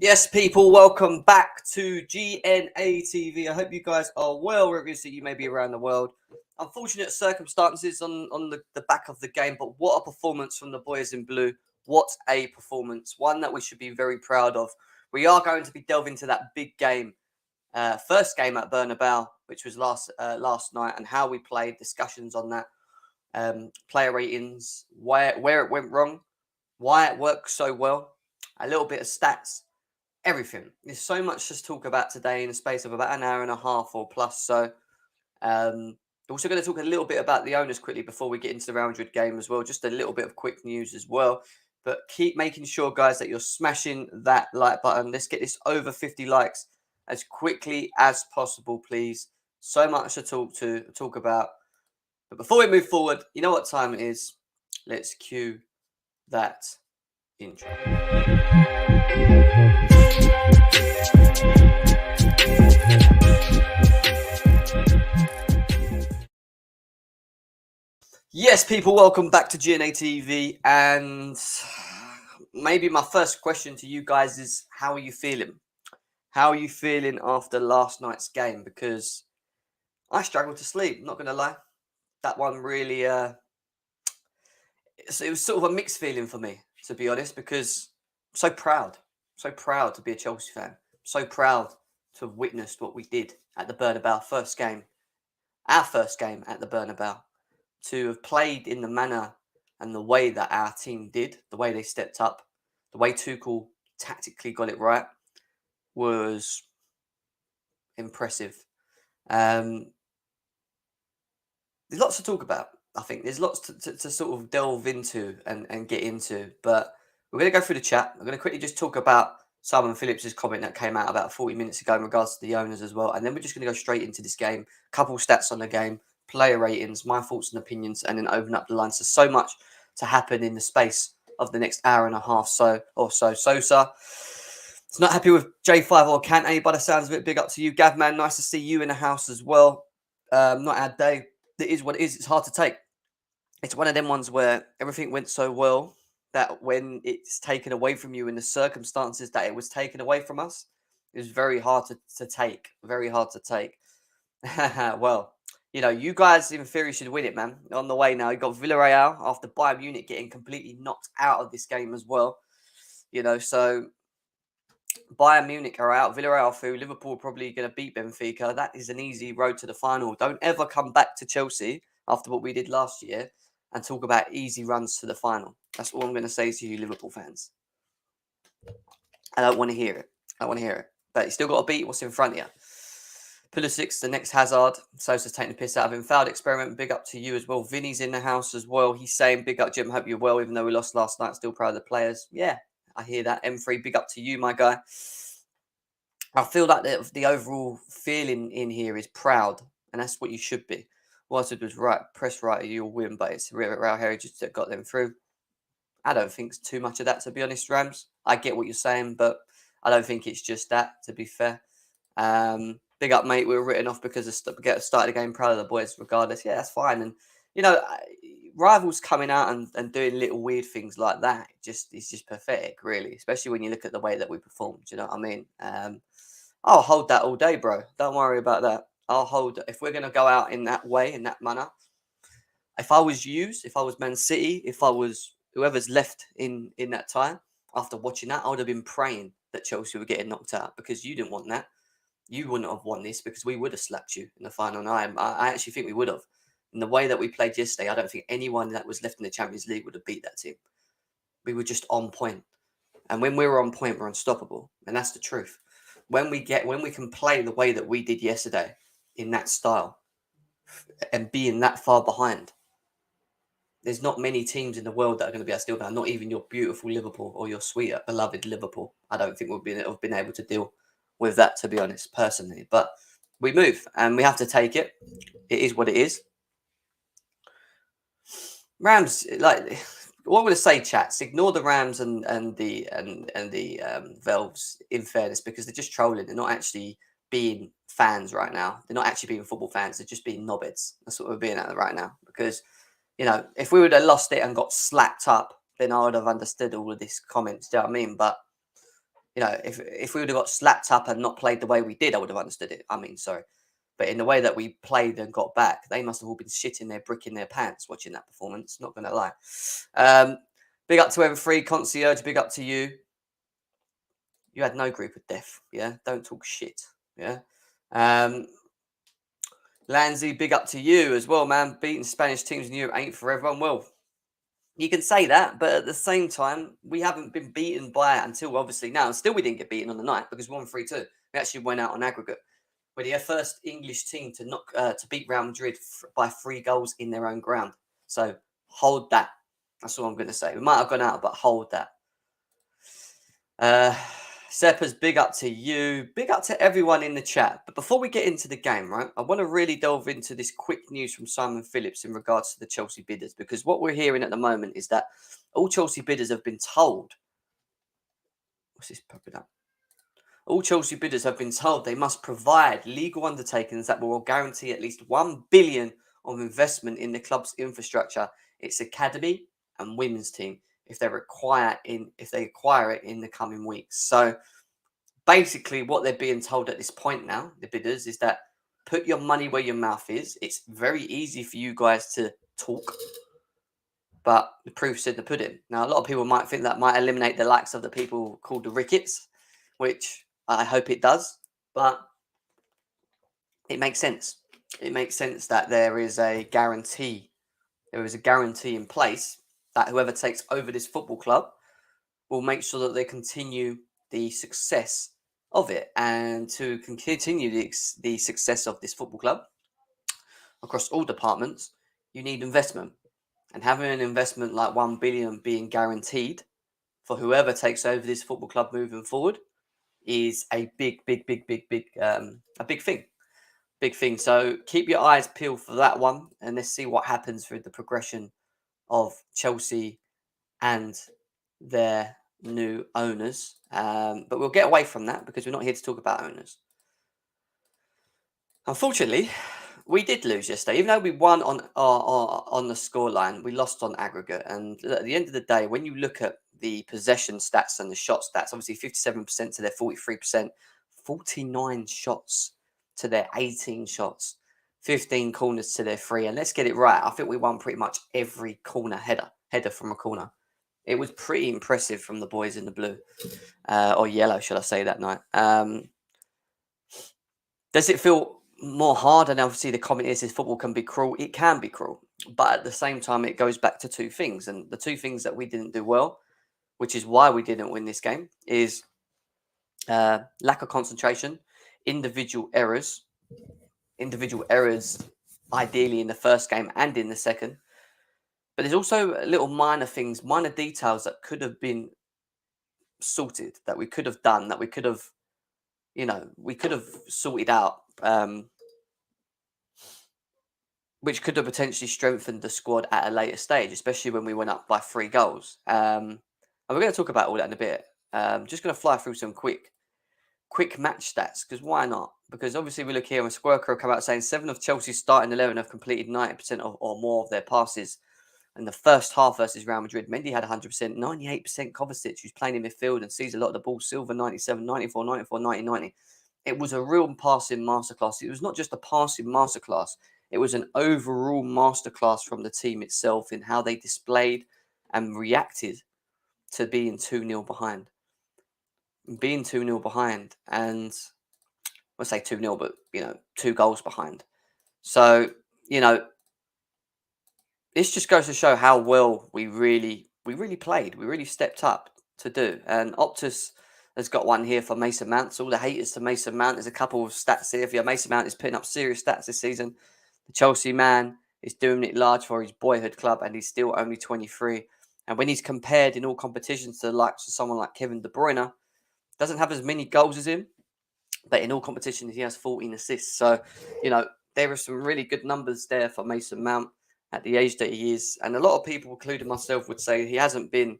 Yes, people, welcome back to GNA TV. I hope you guys are well, wherever it is that you may be around the world. Unfortunate circumstances on the back of the game, but what a performance from the boys in blue. What a performance. One that we should be very proud of. We are going to be delving into that big game, first game at Bernabeu, which was last night, and how we played, discussions on that, player ratings, where it went wrong, why it worked so well, a little bit of stats. Everything. There's so much to talk about today in the space of about an hour and a half or plus. So, we're also going to talk a little bit about the owners quickly before we get into the Real Madrid game as well. Just a little bit of quick news as well. But keep making sure, guys, that you're smashing that like button. Let's get this over 50 likes as quickly as possible, please. So much to talk about. But before we move forward, you know what time it is. Let's cue that intro. Yes, people, welcome back to GNA TV. And maybe my first question to you guys is, how are you feeling? How are you feeling after last night's game? Because I struggled to sleep, not going to lie. That one really, it was sort of a mixed feeling for me, to be honest, because I'm so proud to be a Chelsea fan. So proud to have witnessed what we did at the Bernabeu first game, our first game at the Bernabeu. To have played in the manner and the way that our team did, the way they stepped up, the way Tuchel tactically got it right, was impressive. There's lots to talk about. I think there's lots to sort of delve into and get into, but we're going to go through the chat. I'm going to quickly just talk about Simon Phillips' comment that came out about 40 minutes ago in regards to the owners as well, and then we're just going to go straight into this game. A couple stats on the game, player ratings, my thoughts and opinions, and then open up the lines. So much to happen in the space of the next hour and a half or so. Sosa, it's not happy with J5 or Kante, by the sounds of it. Big up to you, Gavman. Nice to see you in the house as well. Not our day. It is what it is. It's hard to take. It's one of them ones where everything went so well that when it's taken away from you in the circumstances that it was taken away from us, it was very hard to take. Very hard to take. Well, you know, you guys in theory should win it, man. On the way now, you got Villarreal after Bayern Munich getting completely knocked out of this game as well. You know, so Bayern Munich are out, Villarreal through, Liverpool probably going to beat Benfica. That is an easy road to the final. Don't ever come back to Chelsea after what we did last year and talk about easy runs to the final. That's all I'm going to say to you, Liverpool fans. I don't want to hear it. But you still got to beat what's in front of you. Pulisic, the next Hazard. Sosa's taking the piss out of him. Fouled experiment. Big up to you as well. Vinny's in the house as well. He's saying, big up, Jim. Hope you're well, even though we lost last night. Still proud of the players. Yeah, I hear that. M3, big up to you, my guy. I feel like the overall feeling in here is proud, and that's what you should be. Watford was right. Press right, you'll win, but it's Real Heritage that got them through. I don't think it's too much of that, to be honest, Rams. I get what you're saying, but I don't think it's just that, to be fair. Big up, mate. We were written off because of started the game. Proud of the boys, regardless. Yeah, that's fine. And, you know, rivals coming out and doing little weird things like that, it's just pathetic, really, especially when you look at the way that we performed. Do you know what I mean? I'll hold that all day, bro. Don't worry about that. I'll hold it. If we're going to go out in that way, in that manner, if I was used, if I was Man City, if I was whoever's left in that time, after watching that, I would have been praying that Chelsea were getting knocked out, because you didn't want that. You wouldn't have won this, because we would have slapped you in the final. And I actually think we would have. In the way that we played yesterday, I don't think anyone that was left in the Champions League would have beat that team. We were just on point. And when we were on point, we're unstoppable. And that's the truth. When we can play the way that we did yesterday in that style and being that far behind, there's not many teams in the world that are going to be able to deal with that. Not even your beautiful Liverpool or your sweet, beloved Liverpool. I don't think we've been able to deal with that, to be honest, personally. But we move and we have to take it. It is what it is. Rams, like, what I'm going to say, chats, ignore the Rams and the Velves, in fairness, because they're just trolling. They're not actually being fans right now. They're not actually being football fans. They're just being knobheads. That's what we're being at right now. Because, you know, if we would have lost it and got slapped up, then I would have understood all of these comments. Do you know what I mean? But if we would have got slapped up and not played the way we did, I would have understood it. I mean, sorry. But in the way that we played and got back, they must have all been shitting their brick in their pants watching that performance. Not going to lie. Big up to M3 Concierge. Big up to you. You had no group of death. Yeah. Don't talk shit. Yeah. Lanzy, big up to you as well, man. Beating Spanish teams in Europe ain't for everyone. Well, you can say that, but at the same time, we haven't been beaten by it until obviously now. And still, we didn't get beaten on the night because we won 3-2. We actually went out on aggregate. We're the first English team to beat Real Madrid by 3 goals in their own ground. So hold that. That's all I'm going to say. We might have gone out, but hold that. Seppa's big up to you. Big up to everyone in the chat. But before we get into the game, right, I want to really delve into this quick news from Simon Phillips in regards to the Chelsea bidders, because what we're hearing at the moment is that all Chelsea bidders have been told. What's this popping up? All Chelsea bidders have been told they must provide legal undertakings that will guarantee at least 1 billion of investment in the club's infrastructure, its academy and women's team, if they acquire it in the coming weeks. So basically what they're being told at this point now, the bidders, is that put your money where your mouth is. It's very easy for you guys to talk, but the proof's in the pudding. Now, a lot of people might think that might eliminate the likes of the people called the Ricketts, which I hope it does, but it makes sense. It makes sense that there is a guarantee. There is a guarantee in place that whoever takes over this football club will make sure that they continue the success of it, and to continue the success of this football club across all departments, you need investment. And having an investment like 1 billion being guaranteed for whoever takes over this football club moving forward is a big thing. Big thing. So keep your eyes peeled for that one, and let's see what happens through the progression of Chelsea and their new owners. But we'll get away from that because we're not here to talk about owners. Unfortunately, we did lose yesterday. Even though we won on the scoreline, we lost on aggregate. And at the end of the day, when you look at the possession stats and the shot stats, obviously 57% to their 43%, 49 shots to their 18 shots, 15 corners to their 3. And let's get it right. I think we won pretty much every corner header from a corner. It was pretty impressive from the boys in the blue, or yellow, should I say, that night. Does it feel more hard? And obviously the comment is football can be cruel. It can be cruel. But at the same time, it goes back to 2 things. And the 2 things that we didn't do well, which is why we didn't win this game, is lack of concentration, individual errors, ideally in the first game and in the second. But there's also little minor things, minor details that could have been sorted, that we could have done, that we could have, we could have sorted out, which could have potentially strengthened the squad at a later stage, especially when we went up by 3 goals. And we're going to talk about all that in a bit. Just going to fly through some quick match stats, because why not? Because obviously we look here and Squirker will come out saying 7 of Chelsea's starting 11 have completed 90% or more of their passes in the first half versus Real Madrid. Mendy had 100%, 98% Kovacic, who's playing in midfield and sees a lot of the ball. Silva 97, 94, 94, 90, 90. It was a real passing masterclass. It was not just a passing masterclass. It was an overall masterclass from the team itself in how they displayed and reacted to being 2-0 behind. Being 2-0 behind, and I say 2-0, but 2 goals behind. So, this just goes to show how well we really played. We really stepped up to do. And Optus has got one here for Mason Mount. So all the haters to Mason Mount, there's a couple of stats here. For Mason Mount is putting up serious stats this season. The Chelsea man is doing it large for his boyhood club, and he's still only 23. And when he's compared in all competitions to the likes of someone like Kevin De Bruyne, doesn't have as many goals as him, but in all competitions he has 14 assists. So, there are some really good numbers there for Mason Mount at the age that he is. And a lot of people, including myself, would say he hasn't been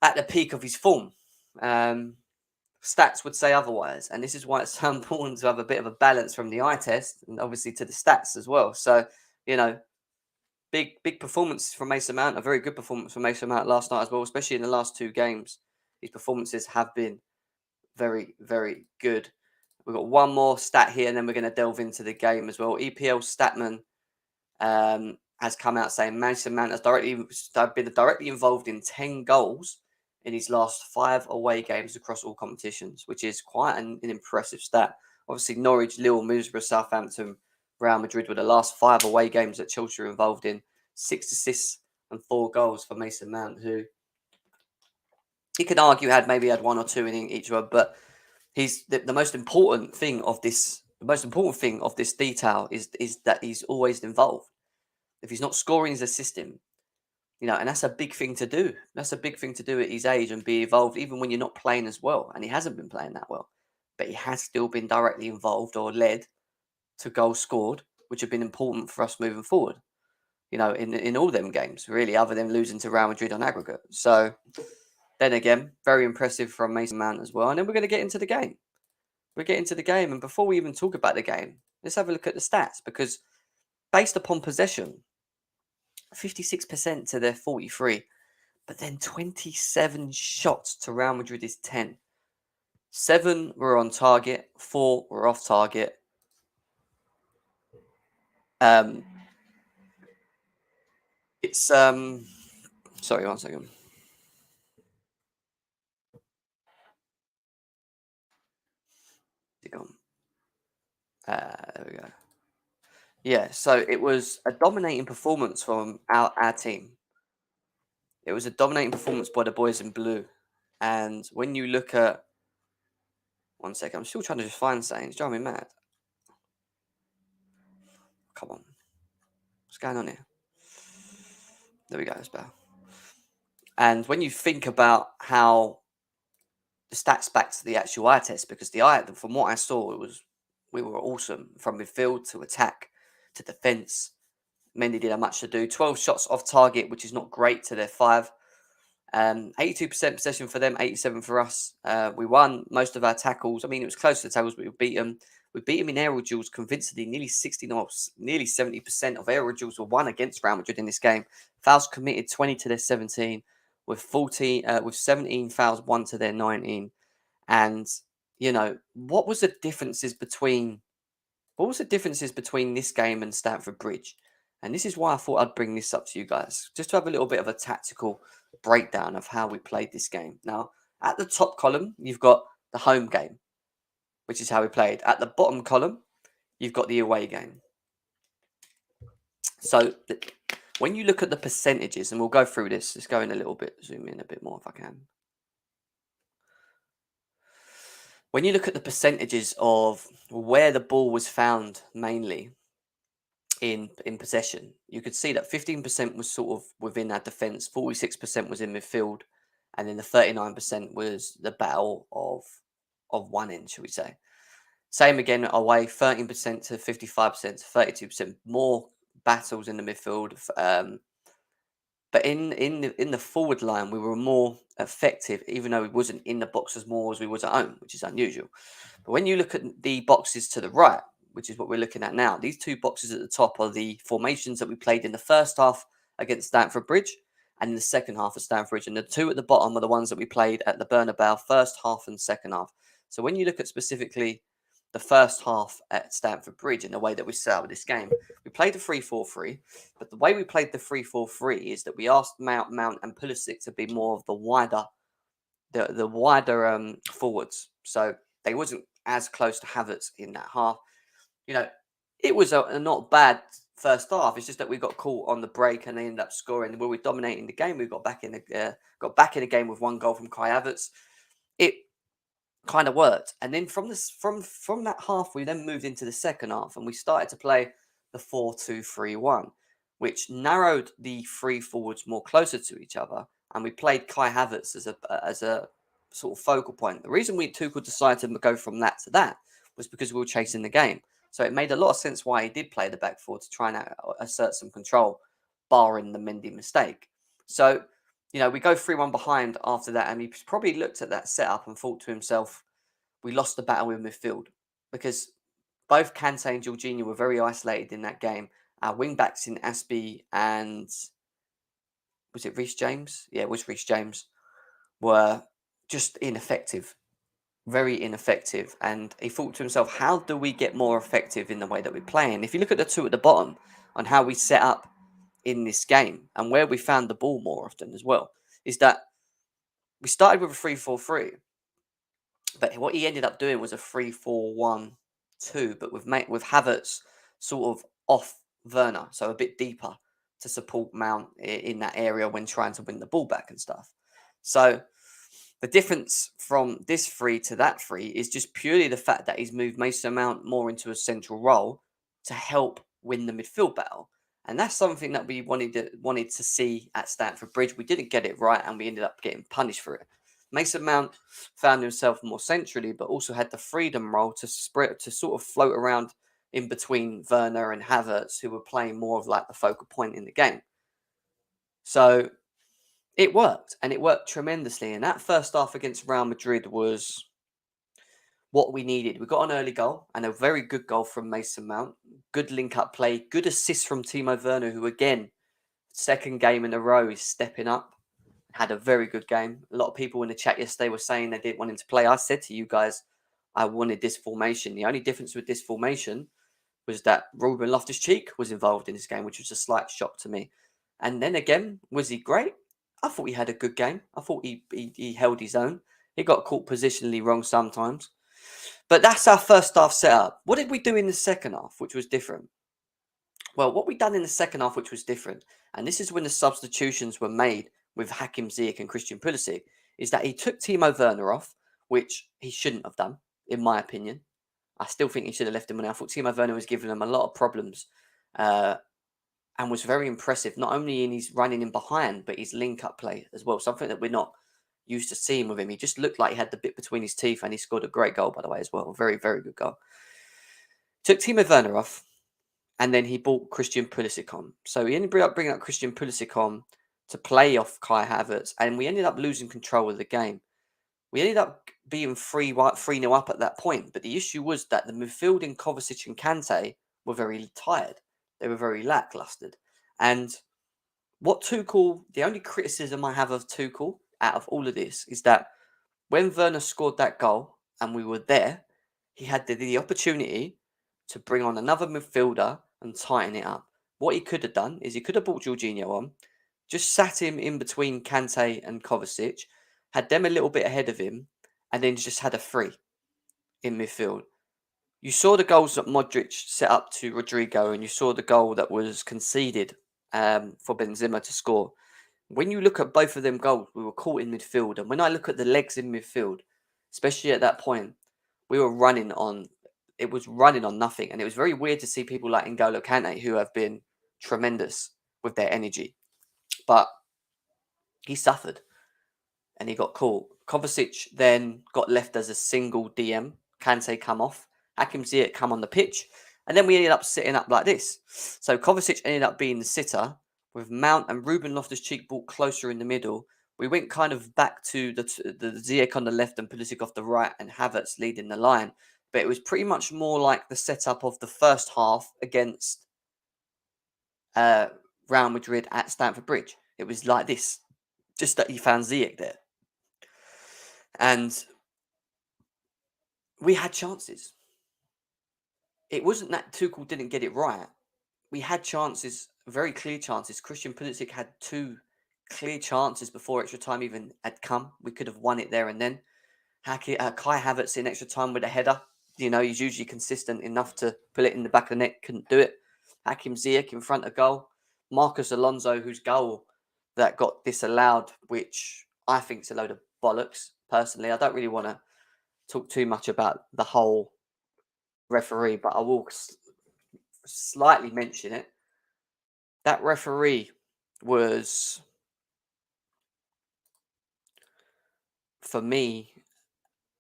at the peak of his form. Stats would say otherwise. And this is why it's so important to have a bit of a balance from the eye test and obviously to the stats as well. So, big performance from Mason Mount, a very good performance from Mason Mount last night as well, especially in the last 2 games. His performances have been very, very good. We've got one more stat here, and then we're going to delve into the game as well. EPL Statman has come out saying Mason Mount has been directly involved in 10 goals in his last 5 away games across all competitions, which is quite an impressive stat. Obviously, Norwich, Lille, Middlesbrough, Southampton, Real Madrid were the last 5 away games that Chelsea were involved in. 6 assists and 4 goals for Mason Mount, who you could argue maybe had 1 or 2 in each one, but he's the most important thing of this. The most important thing of this detail is that he's always involved. If he's not scoring, he's assisting. And that's a big thing to do. That's a big thing to do at his age and be involved, even when you're not playing as well. And he hasn't been playing that well, but he has still been directly involved or led to goals scored, which have been important for us moving forward. In all them games, really, other than losing to Real Madrid on aggregate. So then again, very impressive from Mason Mount as well. And then we're going to get into the game. We'll get into the game. And before we even talk about the game, let's have a look at the stats, because based upon possession, 56% to their 43, but then 27 shots to Real Madrid is 10. 7 were on target, 4 were off target. It's sorry, 1 second. There we go. Yeah, so it was a dominating performance from our team. It was a dominating performance by the boys in blue. And when you look at 1 second, I'm still trying to just find something. It's driving me mad. Come on. What's going on here? There we go, it's better. And when you think about how the stats back to the actual eye test, because from what I saw, we were awesome from midfield to attack to defence. Mendy didn't have much to do. 12 shots off target, which is not great to their 5. 82% possession for them, 87 for us. We won most of our tackles. I mean, it was close to the tackles, but we beat them. We beat them in aerial duels convincingly. Nearly 70% of aerial duels were won against Real Madrid in this game. Fouls committed 20 to their 17, with 17 fouls won to their 19. And what was the differences between this game and Stamford Bridge? And this is why I thought I'd bring this up to you guys, just to have a little bit of a tactical breakdown of how we played this game. Now, at the top column, you've got the home game, which is how we played. At the bottom column, you've got the away game. So when you look at the percentages, and we'll go through this, let's go in a little bit, zoom in a bit more if I can. When you look at the percentages of where the ball was found mainly in possession, you could see that 15% was sort of within our defence, 46% was in midfield, and then the 39% was the battle of one end, shall we say. Same again away, 13% to 55% to 32%, more battles in the midfield. But in the forward line, we were more effective, even though we wasn't in the box as more as we was at home, which is unusual. But when you look at the boxes to the right, which is what we're looking at now, these 2 boxes at the top are the formations that we played in the first half against Stamford Bridge and in the second half of Stamford Bridge. And the 2 at the bottom are the ones that we played at the Bernabeu first half and second half. So when you look at specifically the first half at Stamford Bridge and the way that we set up this game, we played a 3-4-3, but the way we played the 3-4-3 is that we asked Mount and Pulisic to be more of the wider forwards. So they wasn't as close to Havertz in that half. It was a not bad first half. It's just that we got caught on the break and they ended up scoring. We were dominating the game. We got back in the game with 1 goal from Kai Havertz. It kind of worked, and then from that half, we then moved into the second half, and we started to play the 4-2-3-1, which narrowed the 3 forwards more closer to each other, and we played Kai Havertz as a sort of focal point. The reason Tuchel decided to go from that to that was because we were chasing the game. So it made a lot of sense why he did play the back four to try and assert some control, barring the Mendy mistake. So, we go 3-1 behind after that, and he probably looked at that setup and thought to himself, we lost the battle in midfield, because both Kante and Jorginho were very isolated in that game. Our wing-backs in Aspie and, was it Reece James? Yeah, it was Reece James, were just ineffective. very ineffective. And he thought to himself, how do we get more effective in the way that we play? And if you look at the two at the bottom on how we set up in this game and where we found the ball more often as well, is that we started with a 3-4-3, but what he ended up doing was a 3-4-1-2, but with Havertz sort of off Werner, so a bit deeper to support Mount in that area when trying to win the ball back and stuff. So the difference from this three to that three is just purely the fact that he's moved Mason Mount more into a central role to help win the midfield battle. And that's something that we wanted to see at Stamford Bridge. We didn't get it right, and we ended up getting punished for it. Mason Mount found himself more centrally, but also had the freedom role to spread to sort of float around in between Werner and Havertz, who were playing more of like the focal point in the game. So it worked, and it worked tremendously. And that first half against Real Madrid was what we needed. We got an early goal, and a very good goal from Mason Mount. Good link-up play, good assist from Timo Werner, who again, second game in a row, is stepping up. Had a very good game. A lot of people in the chat yesterday were saying they didn't want him to play. I said to you guys, I wanted this formation. The only difference with this formation was that Ruben Loftus-Cheek was involved in this game, which was a slight shock to me. And then again, was he great? I thought he had a good game. I thought he held his own. He got caught positionally wrong sometimes. But that's our first half setup. What did we do in the second half, which was different? Well, what we done in the second half, which was different, and this is when the substitutions were made with Hakim Ziyech and Christian Pulisic, is that he took Timo Werner off, which he shouldn't have done, in my opinion. I still think he should have left him on. I thought Timo Werner was giving him a lot of problems and was very impressive, not only in his running in behind, but his link-up play as well, something that we're not used to seeing with him. He just looked like he had the bit between his teeth, and he scored a great goal, by the way, as well. A very, very good goal. Took Timo Werner off, and then he brought Christian Pulisic on. So he ended up bringing up Christian Pulisic on to play off Kai Havertz, and we ended up losing control of the game. We ended up being 3-0 up at that point, but the issue was that the midfield in Kovacic and Kante were very tired. They were very lackluster. And what Tuchel, the only criticism I have of Tuchel out of all of this is that when Werner scored that goal and we were there, he had the opportunity to bring on another midfielder and tighten it up. What he could have done is he could have brought Jorginho on, just sat him in between Kante and Kovacic, had them a little bit ahead of him, and then just had a free in midfield. You saw the goals that Modric set up to Rodrigo, and you saw the goal that was conceded for Benzema to score. When you look at both of them goals, we were caught in midfield. And when I look at the legs in midfield, especially at that point, we were running on, it was running on nothing. And it was very weird to see people like N'Golo Kante, who have been tremendous with their energy. But he suffered and he got caught. Kovacic then got left as a single DM. Kante come off. Hakim Ziyech come on the pitch. And then we ended up sitting up like this. So Kovacic ended up being the sitter with Mount and Ruben Loftus-Cheek brought closer in the middle. We went kind of back to the Ziyech on the left and Pulisic off the right and Havertz leading the line. But it was pretty much more like the setup of the first half against Real Madrid at Stamford Bridge. It was like this, just that you found Ziyech there. And we had chances. It wasn't that Tuchel didn't get it right. We had chances, very clear chances. Christian Pulisic had 2 clear chances before extra time even had come. We could have won it there and then. Kai Havertz in extra time with a header. You know, he's usually consistent enough to pull it in the back of the net. Couldn't do it. Hakim Ziyech in front of goal. Marcus Alonso, whose goal that got disallowed, which I think is a load of bollocks, personally. I don't really want to talk too much about the whole referee, but I will slightly mention it. That referee was, for me,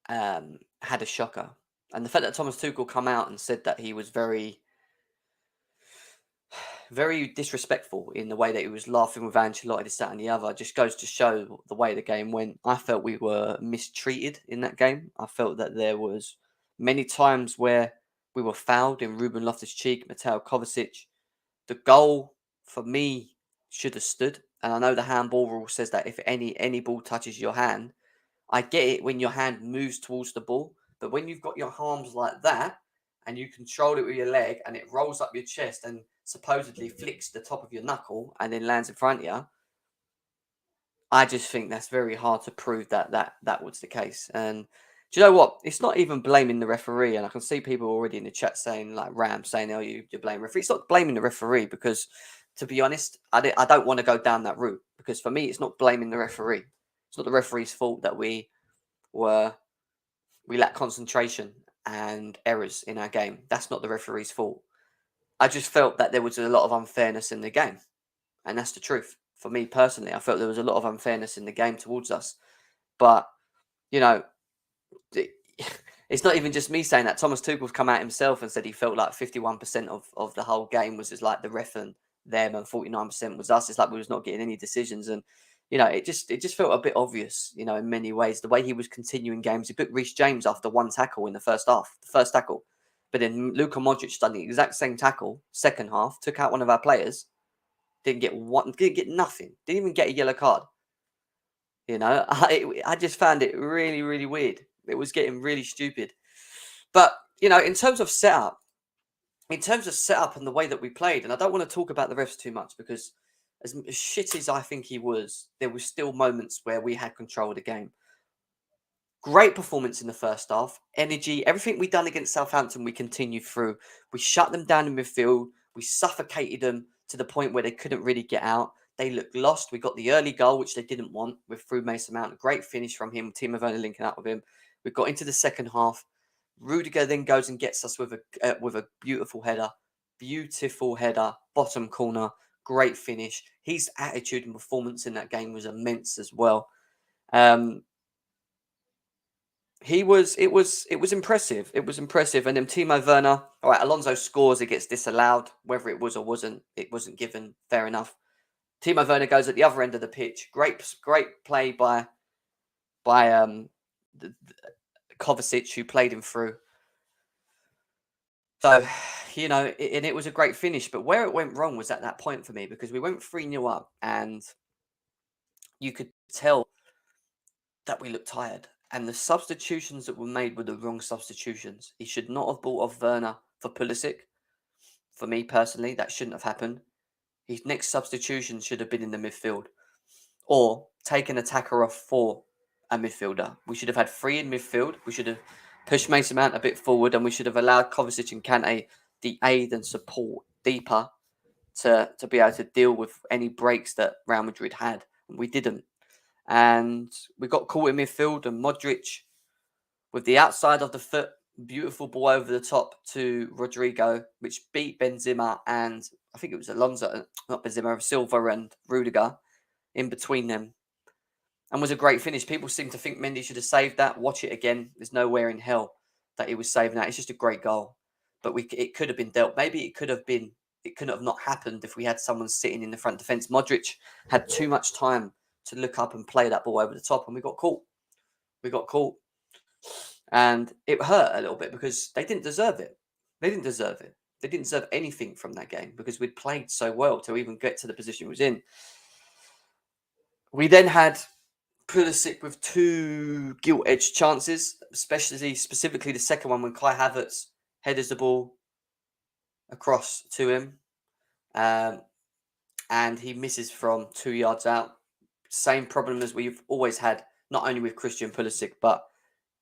had a shocker. And the fact that Thomas Tuchel come out and said that he was very, very disrespectful in the way that he was laughing with Ancelotti, this, that and the other, just goes to show the way the game went. I felt we were mistreated in that game. I felt that there was many times where we were fouled in Ruben Loftus-Cheek, Mateo Kovacic. The goal, for me, should have stood. And I know the handball rule says that if any ball touches your hand, I get it when your hand moves towards the ball, but when you've got your arms like that and you control it with your leg and it rolls up your chest and supposedly flicks the top of your knuckle and then lands in front of you, I just think that's very hard to prove that was the case. And do you know what? It's not even blaming the referee. And I can see people already in the chat saying, like Ram saying, "Oh, you're blaming referee." It's not blaming the referee because, to be honest, I don't want to go down that route because for me, it's not blaming the referee. It's not the referee's fault that were we lack concentration and errors in our game. That's not the referee's fault. I just felt that there was a lot of unfairness in the game, and that's the truth. For me personally, I felt there was a lot of unfairness in the game towards us. But you know, it's not even just me saying that. Thomas Tuchel's come out himself and said he felt like 51% of the whole game was just like the ref and them, and 49% was us. It's like we was not getting any decisions, and it just felt a bit obvious, in many ways. The way he was continuing games, he put Reece James after one tackle in the first half, the first tackle, but then Luka Modric done the exact same tackle, second half, took out one of our players, didn't get nothing, didn't even get a yellow card. I just found it really, really weird. It was getting really stupid. But, in terms of setup and the way that we played, and I don't want to talk about the refs too much because as shit as I think he was, there was still moments where we had control of the game. Great performance in the first half. Energy, everything we done against Southampton, we continued through. We shut them down in midfield. We suffocated them to the point where they couldn't really get out. They looked lost. We got the early goal, which they didn't want, with through Mason Mount. A great finish from him. Timo Werner linking up with him. We got into the second half. Rudiger then goes and gets us with a beautiful header. Beautiful header. Bottom corner. Great finish. His attitude and performance in that game was immense as well. It was impressive. It was impressive. And then Timo Werner, all right, Alonso scores, it gets disallowed. Whether it was or wasn't, it wasn't given. Fair enough. Timo Werner goes at the other end of the pitch. Great play by Kovacic, who played him through. So, and it was a great finish. But where it went wrong was at that point for me, because we went 3-0 up and you could tell that we looked tired. And the substitutions that were made were the wrong substitutions. He should not have brought off Werner for Pulisic. For me personally, that shouldn't have happened. His next substitution should have been in the midfield. Or taken an attacker off for a midfielder. We should have had 3 in midfield. We should have pushed Mason Mount a bit forward, and we should have allowed Kovacic and Kante the aid and support deeper to be able to deal with any breaks that Real Madrid had. And we didn't. And we got caught in midfield, and Modric, with the outside of the foot, beautiful ball over the top to Rodrigo, which beat Benzema and I think it was Alonso, not Benzema, Silva and Rudiger in between them, and was a great finish. People seem to think Mendy should have saved that. Watch it again. There's nowhere in hell that he was saving that. It's just a great goal. But it could have been dealt. Maybe it couldn't have not happened if we had someone sitting in the front defence. Modric had too much time to look up and play that ball over the top, and we got caught. And it hurt a little bit because they didn't deserve it. They didn't deserve anything from that game because we'd played so well to even get to the position we was in. We then had Pulisic with 2 gilt-edged chances, specifically the second one when Kai Havertz headers the ball across to him. And he misses from 2 yards out. Same problem as we've always had, not only with Christian Pulisic, but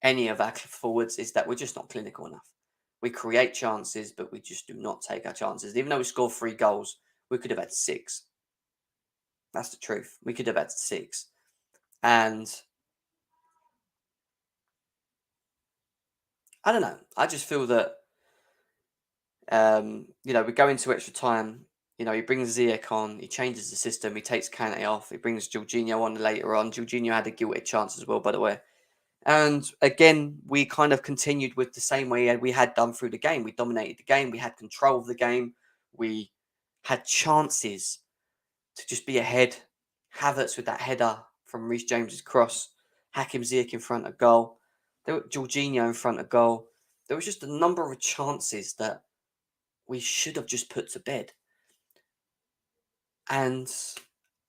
any of our forwards, is that we're just not clinical enough. We create chances, but we just do not take our chances. Even though we scored 3 goals, we could have had 6. That's the truth. We could have had 6. And I don't know. I just feel that, we go into extra time. He brings Ziyech on. He changes the system. He takes Kante off. He brings Jorginho on later on. Jorginho had a gilded chance as well, by the way. And again, we kind of continued with the same way we had done through the game. We dominated the game. We had control of the game. We had chances to just be ahead. Havertz with that header from Reece James's cross. Hakim Ziyech in front of goal. Jorginho in front of goal. There was just a number of chances that we should have just put to bed. And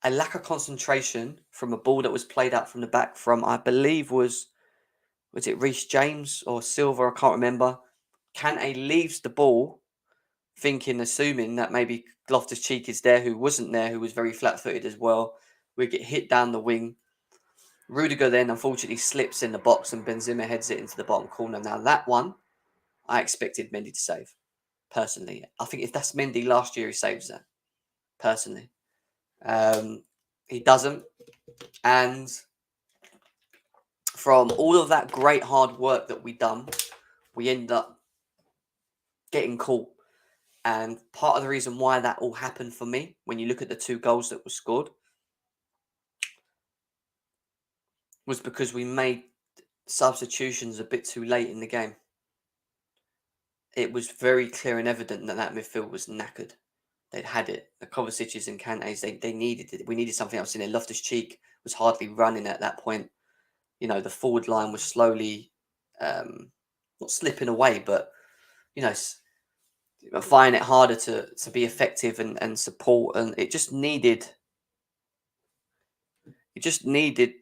a lack of concentration from a ball that was played out from the back from, I believe, was it Reece James or Silva? I can't remember. Kante leaves the ball assuming that maybe Loftus-Cheek is there, who wasn't there, who was very flat-footed as well. We get hit down the wing. Rudiger then unfortunately slips in the box and Benzema heads it into the bottom corner. Now that one, I expected Mendy to save, personally. I think if that's Mendy last year, he saves that, personally. He doesn't. And from all of that great hard work that we done, we end up getting caught. And part of the reason why that all happened for me, when you look at the 2 goals that were scored, was because we made substitutions a bit too late in the game. It was very clear and evident that that midfield was knackered. They'd had it. The Kovacic's and Kante's, they needed it. We needed something else in there. Loftus-Cheek was hardly running at that point. You know, the forward line was slowly, not slipping away, but, you know, finding it harder to be effective and support. And it just needed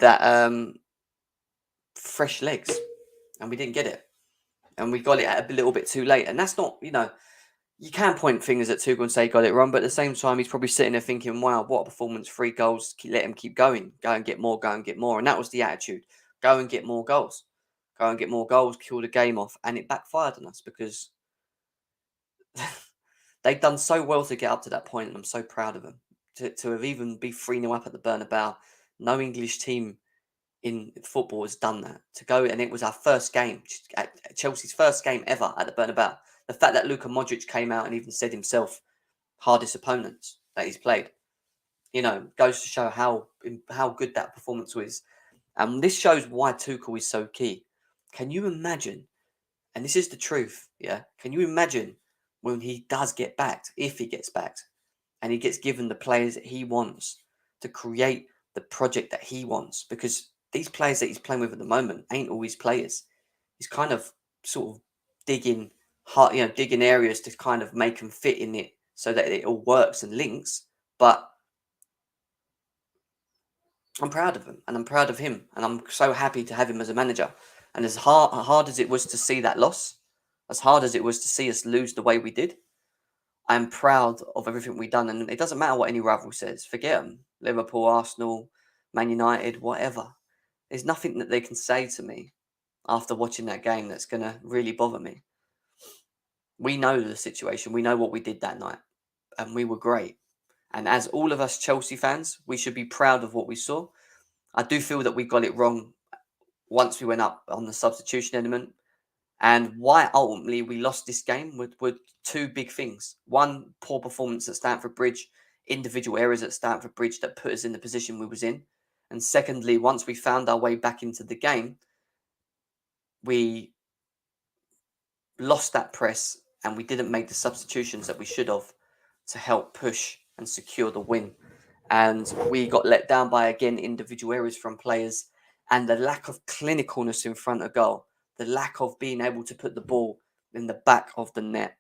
that fresh legs. And we didn't get it. And we got it at a little bit too late. And that's not, you know, you can point fingers at Tuchel and say he got it wrong, but at the same time, he's probably sitting there thinking, wow, what a performance, 3 goals, let him keep going, go and get more, go and get more. And that was the attitude, go and get more goals, go and get more goals, kill the game off. And it backfired on us because they'd done so well to get up to that point, and I'm so proud of them. To have even be 3-0 up at the Bernabeu, no English team in football has done that. To go, and it was our first game, Chelsea's first game ever at the Bernabeu. The fact that Luka Modric came out and even said himself, hardest opponents that he's played, you know, goes to show how good that performance was. And this shows why Tuchel is so key. Can you imagine, and this is the truth, yeah, can you imagine when he does get backed, if he gets backed, and he gets given the players that he wants to create the project that he wants? Because these players that he's playing with at the moment ain't always players. He's kind of sort of digging areas to kind of make them fit in it so that it all works and links. But I'm proud of him and I'm proud of him. And I'm so happy to have him as a manager. And as hard as it was to see that loss, as hard as it was to see us lose the way we did, I'm proud of everything we've done. And it doesn't matter what any rival says. Forget them. Liverpool, Arsenal, Man United, whatever. There's nothing that they can say to me after watching that game that's going to really bother me. We know the situation. We know what we did that night. And we were great. And as all of us Chelsea fans, we should be proud of what we saw. I do feel that we got it wrong once we went up on the substitution element. And why ultimately we lost this game were 2 big things. One, poor performance at Stamford Bridge, individual errors at Stamford Bridge that put us in the position we was in. And secondly, once we found our way back into the game, we lost that press and we didn't make the substitutions that we should have to help push and secure the win. And we got let down by, again, individual errors from players and the lack of clinicalness in front of goal, the lack of being able to put the ball in the back of the net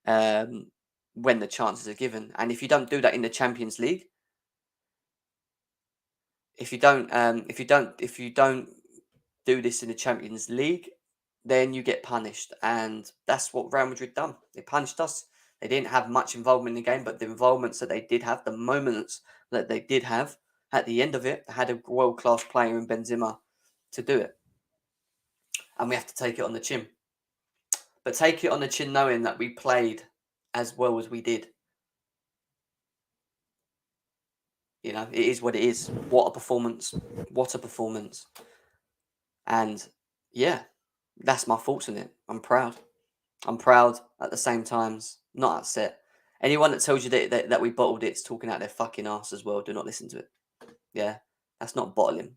when the chances are given. And if you don't do that in the Champions League, if you don't do this in the Champions League, then you get punished. And that's what Real Madrid done. They punished us. They didn't have much involvement in the game, but the involvements that they did have, the moments that they did have, at the end of it, they had a world-class player in Benzema to do it. And we have to take it on the chin. But take it on the chin knowing that we played as well as we did. You know, it is what it is. What a performance. What a performance. And yeah, that's my thoughts on it. I'm proud. I'm proud at the same time, not upset. Anyone that tells you that we bottled it's talking out their fucking ass as well. Do not listen to it. Yeah, that's not bottling.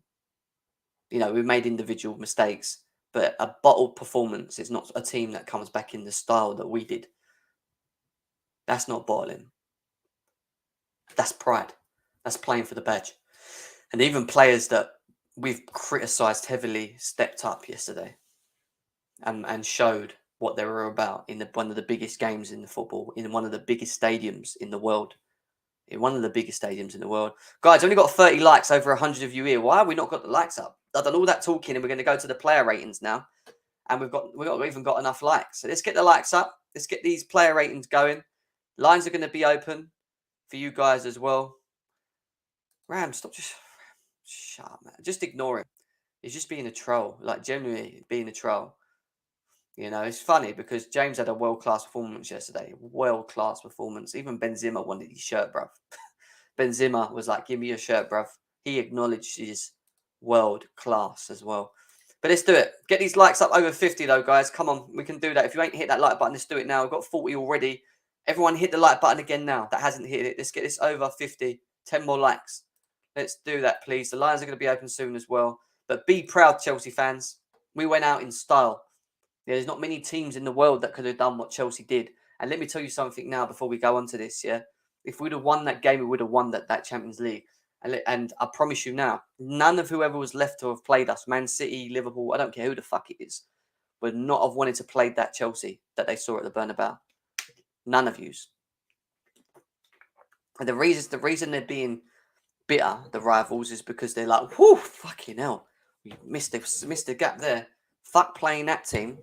You know, we made individual mistakes, but a bottled performance is not a team that comes back in the style that we did. That's not bottling. That's pride. That's playing for the badge. And even players that we've criticised heavily stepped up yesterday and showed what they were about in one of the biggest games in the football, in one of the biggest stadiums in the world. in one of the biggest stadiums in the world. Guys, only got 30 likes, over 100 of you here. Why have we not got the likes up? I've done all that talking, and we're going to go to the player ratings now. And we've not even got enough likes. So let's get the likes up. Let's get these player ratings going. Lines are going to be open for you guys as well. Ram, stop just... Shut up, man. Just ignore him. He's just being a troll. Like, genuinely being a troll. You know, it's funny because James had a world-class performance yesterday. World-class performance. Even Benzema wanted his shirt, bruv. Benzema was like, give me your shirt, bruv. He acknowledged his world-class as well. But let's do it. Get these likes up over 50, though, guys. Come on, we can do that. If you ain't hit that like button, let's do it now. We've got 40 already. Everyone hit the like button again now. That hasn't hit it. Let's get this over 50. 10 more likes. Let's do that, please. The lines are going to be open soon as well. But be proud, Chelsea fans. We went out in style. There's not many teams in the world that could have done what Chelsea did. And let me tell you something now before we go on to this, yeah? If we'd have won that game, we would have won that Champions League. And I promise you now, none of whoever was left to have played us, Man City, Liverpool, I don't care who the fuck it is, would not have wanted to play that Chelsea that they saw at the Bernabeu. None of yous. And the reason they're being bitter, the rivals, is because they're like, whoo, fucking hell. We missed a gap there. Fuck playing that team.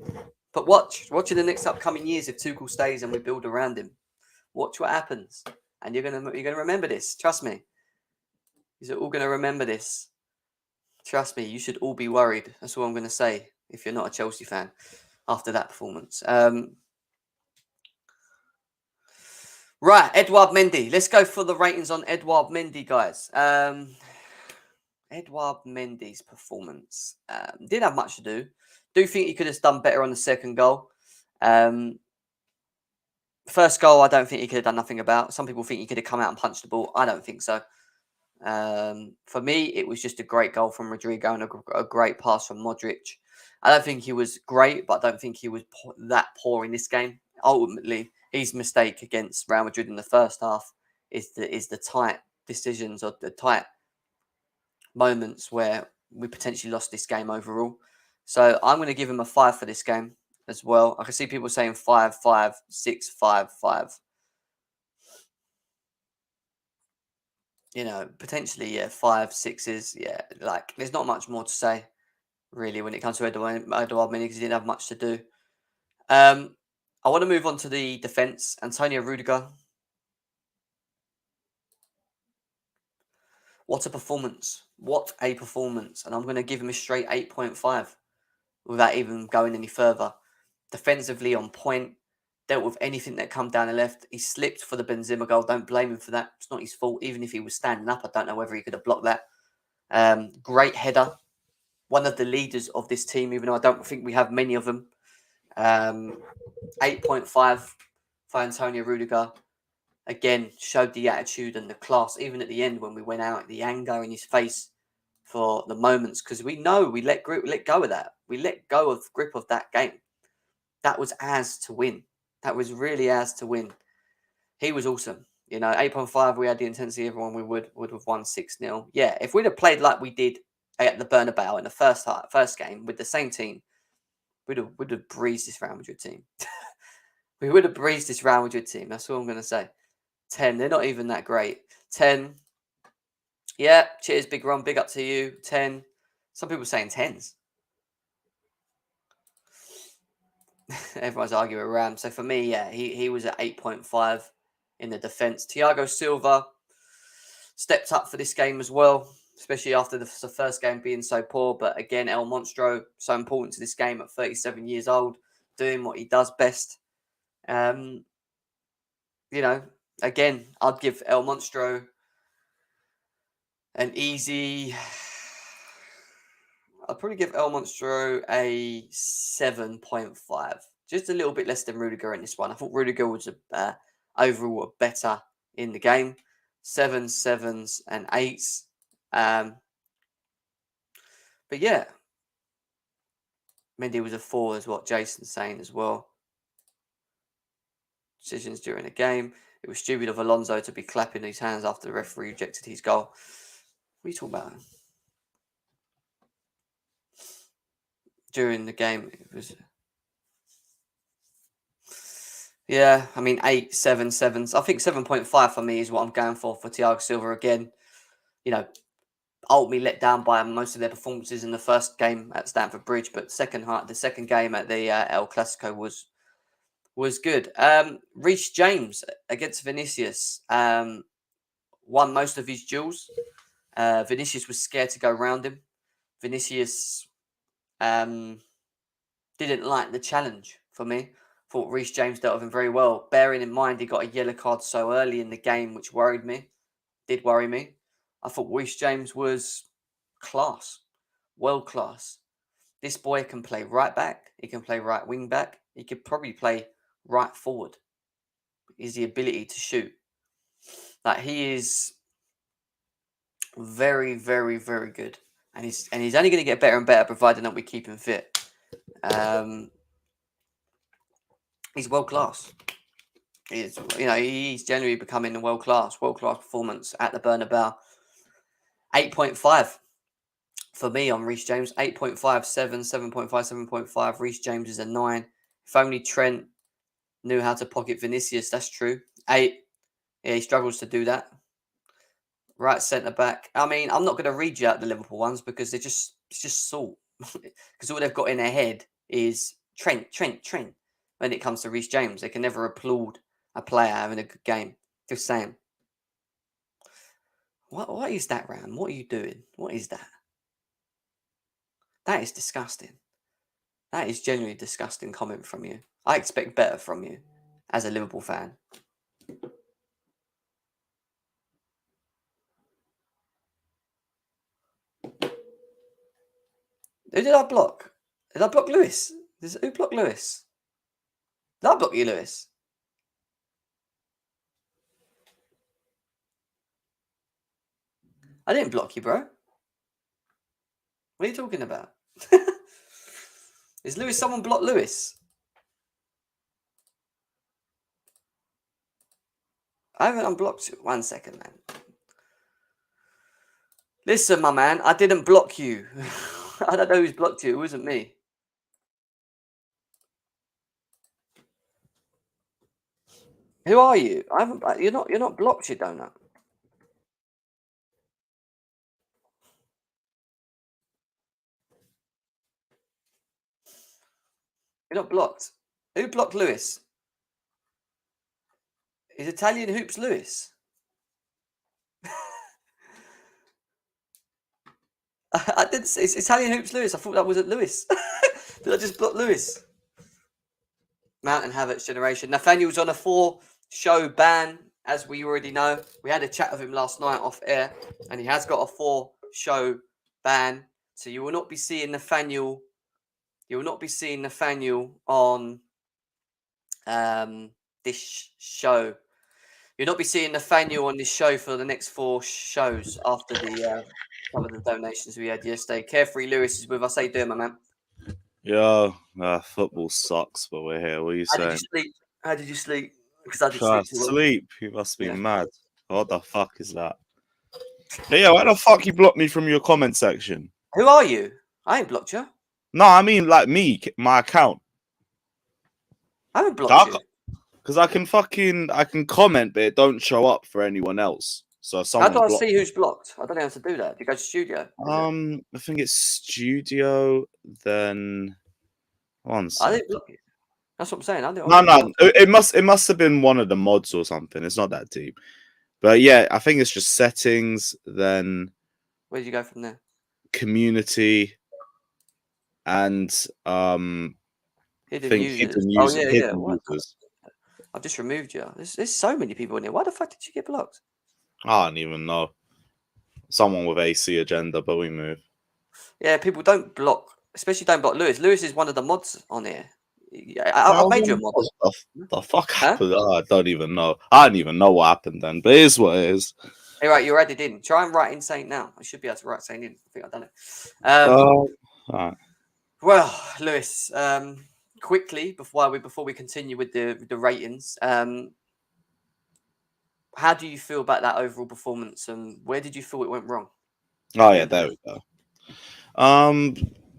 But watch in the next upcoming years if Tuchel stays and we build around him. Watch what happens. And you're gonna remember this. Trust me. You're all gonna remember this. Trust me, you should all be worried. That's all I'm gonna say if you're not a Chelsea fan after that performance. Right, Edouard Mendy. Let's go for the ratings on Edouard Mendy, guys. Edouard Mendy's performance didn't have much to do. Do think he could have done better on the second goal. First goal, I don't think he could have done nothing about. Some people think he could have come out and punched the ball. I don't think so. For me, it was just a great goal from Rodrigo and a great pass from Modric. I don't think he was great, but I don't think he was that poor in this game. Ultimately, his mistake against Real Madrid in the first half is the tight decisions or the tight moments where we potentially lost this game overall. So I'm going to give him a 5 for this game as well. I can see people saying 5, 5, 6, 5, 5. You know, potentially, yeah, 5, 6s. Yeah, like, there's not much more to say, really, when it comes to Edouard Mendy, because he didn't have much to do. I want to move on to the defence. Antonio Rudiger. What a performance. What a performance. And I'm going to give him a straight 8.5 without even going any further. Defensively on point. Dealt with anything that come down the left. He slipped for the Benzema goal. Don't blame him for that. It's not his fault. Even if he was standing up, I don't know whether he could have blocked that. Great header. One of the leaders of this team, even though I don't think we have many of them. 8.5 for Antonio Rudiger. Again, showed the attitude and the class, even at the end when we went out, the anger in his face for the moments, because we know we let go of that. We let go of the grip of that game. That was ours to win. That was really ours to win. He was awesome. You know, 8.5, we had the intensity, everyone, we would have won 6-0. Yeah, if we'd have played like we did at the Bernabeu in the first game with the same team, we'd have breezed this Real Madrid team. We would have breezed this Real Madrid team. That's all I'm going to say. 10, they're not even that great. 10, yeah, cheers, Big Ron, big up to you. 10, some people saying 10s. Everyone's arguing around. So for me, yeah, he was at 8.5 in the defence. Thiago Silva stepped up for this game as well, especially after the first game being so poor. But again, El Monstro, so important to this game at 37 years old, doing what he does best. You know, again, I'd give El Monstro an easy... I'll probably give El Monstro a 7.5. Just a little bit less than Rudiger in this one. I thought Rudiger was overall better in the game. 7s, 7s, and 8s. But yeah. Mendy was a 4, is what Jason's saying as well. Decisions during the game. It was stupid of Alonso to be clapping his hands after the referee rejected his goal. What are you talking about? During the game, it was... Yeah, I mean 8, 7, 7. I think 7.5 for me is what I'm going for Thiago Silva again. You know, ultimately let down by most of their performances in the first game at Stamford Bridge, but the second game at the El Clasico was good. Reece James against Vinicius won most of his duels. Vinicius was scared to go around him. Vinicius didn't like the challenge for me. Thought Reece James dealt with him very well, bearing in mind he got a yellow card so early in the game, which worried me. Did worry me. I thought Reece James was class, world class. This boy can play right back. He can play right wing back. He could probably play right forward. Is the ability to shoot. Like he is very, very, very good, and he's only going to get better and better, providing that we keep him fit. He's world class. He's generally becoming a world class performance at the Bernabeu. 8.5 for me on Reece James. 8.5, 7, 7.5, 7.5. Reece James is a 9. If only Trent knew how to pocket Vinicius, that's true. 8. Yeah, he struggles to do that. Right centre back. I mean, I'm not going to read you out the Liverpool ones because it's just salt. Because all they've got in their head is Trent. When it comes to Reece James, they can never applaud a player having a good game. Just saying. What is that, Ram? What are you doing? What is that? That is disgusting. That is genuinely disgusting comment from you. I expect better from you as a Liverpool fan. Who did I block? Did I block Lewis? Who blocked Lewis? Did I block you, Lewis? I didn't block you, bro. What are you talking about? Is Lewis someone blocked Lewis? I haven't unblocked you. 1 second, man. Listen, my man, I didn't block you. I don't know who's blocked you. It wasn't me. Who are you? I haven't. You're not blocked, you donut. You're not blocked. Who blocked Lewis? Is Italian Hoops Lewis? I didn't say it's Italian Hoops Lewis. I thought that wasn't Lewis. Did I just block Lewis? Mountain Havertz generation. Nathaniel's on a 4-show ban, as we already know. We had a chat with him last night off air, and he has got a 4-show ban. So you will not be seeing Nathaniel. You will not be seeing Nathaniel on this show. You'll not be seeing Nathaniel on this show for the next 4 shows after some of the donations we had yesterday. Carefree Lewis is with us. How you doing, my man? Yo, football sucks, but we're here. What are you saying? How did you sleep? Because I didn't sleep too well. Sleep? You must be mad. What the fuck is that? Yeah, why the fuck you blocked me from your comment section? Who are you? I ain't blocked you. No, I mean like me, my account. I haven't blocked you. Because I can comment, but it don't show up for anyone else. So how do I see who's blocked? I don't know how to do that. Do you go to studio? I think it's studio. Then 1 second. I didn't block you. That's what I'm saying. No. It must have been one of the mods or something. It's not that deep. But yeah, I think it's just settings. Then where did you go from there? Community and hidden users. Users. I've just removed you. There's so many people in here. Why the fuck did you get blocked? I don't even know. Someone with AC agenda, but we move. Yeah, people don't block, especially don't block Lewis. Lewis is one of the mods on here. I made you a mod. The fuck happened? Oh, I don't even know. I don't even know what happened then, but it is what it is. Hey, right, you're added in. Try and write insane now. I should be able to write insane in. I think I've done it. All right. Well, Lewis, quickly before we continue with the ratings, how do you feel about that overall performance, and where did you feel it went wrong? Oh yeah, there we go.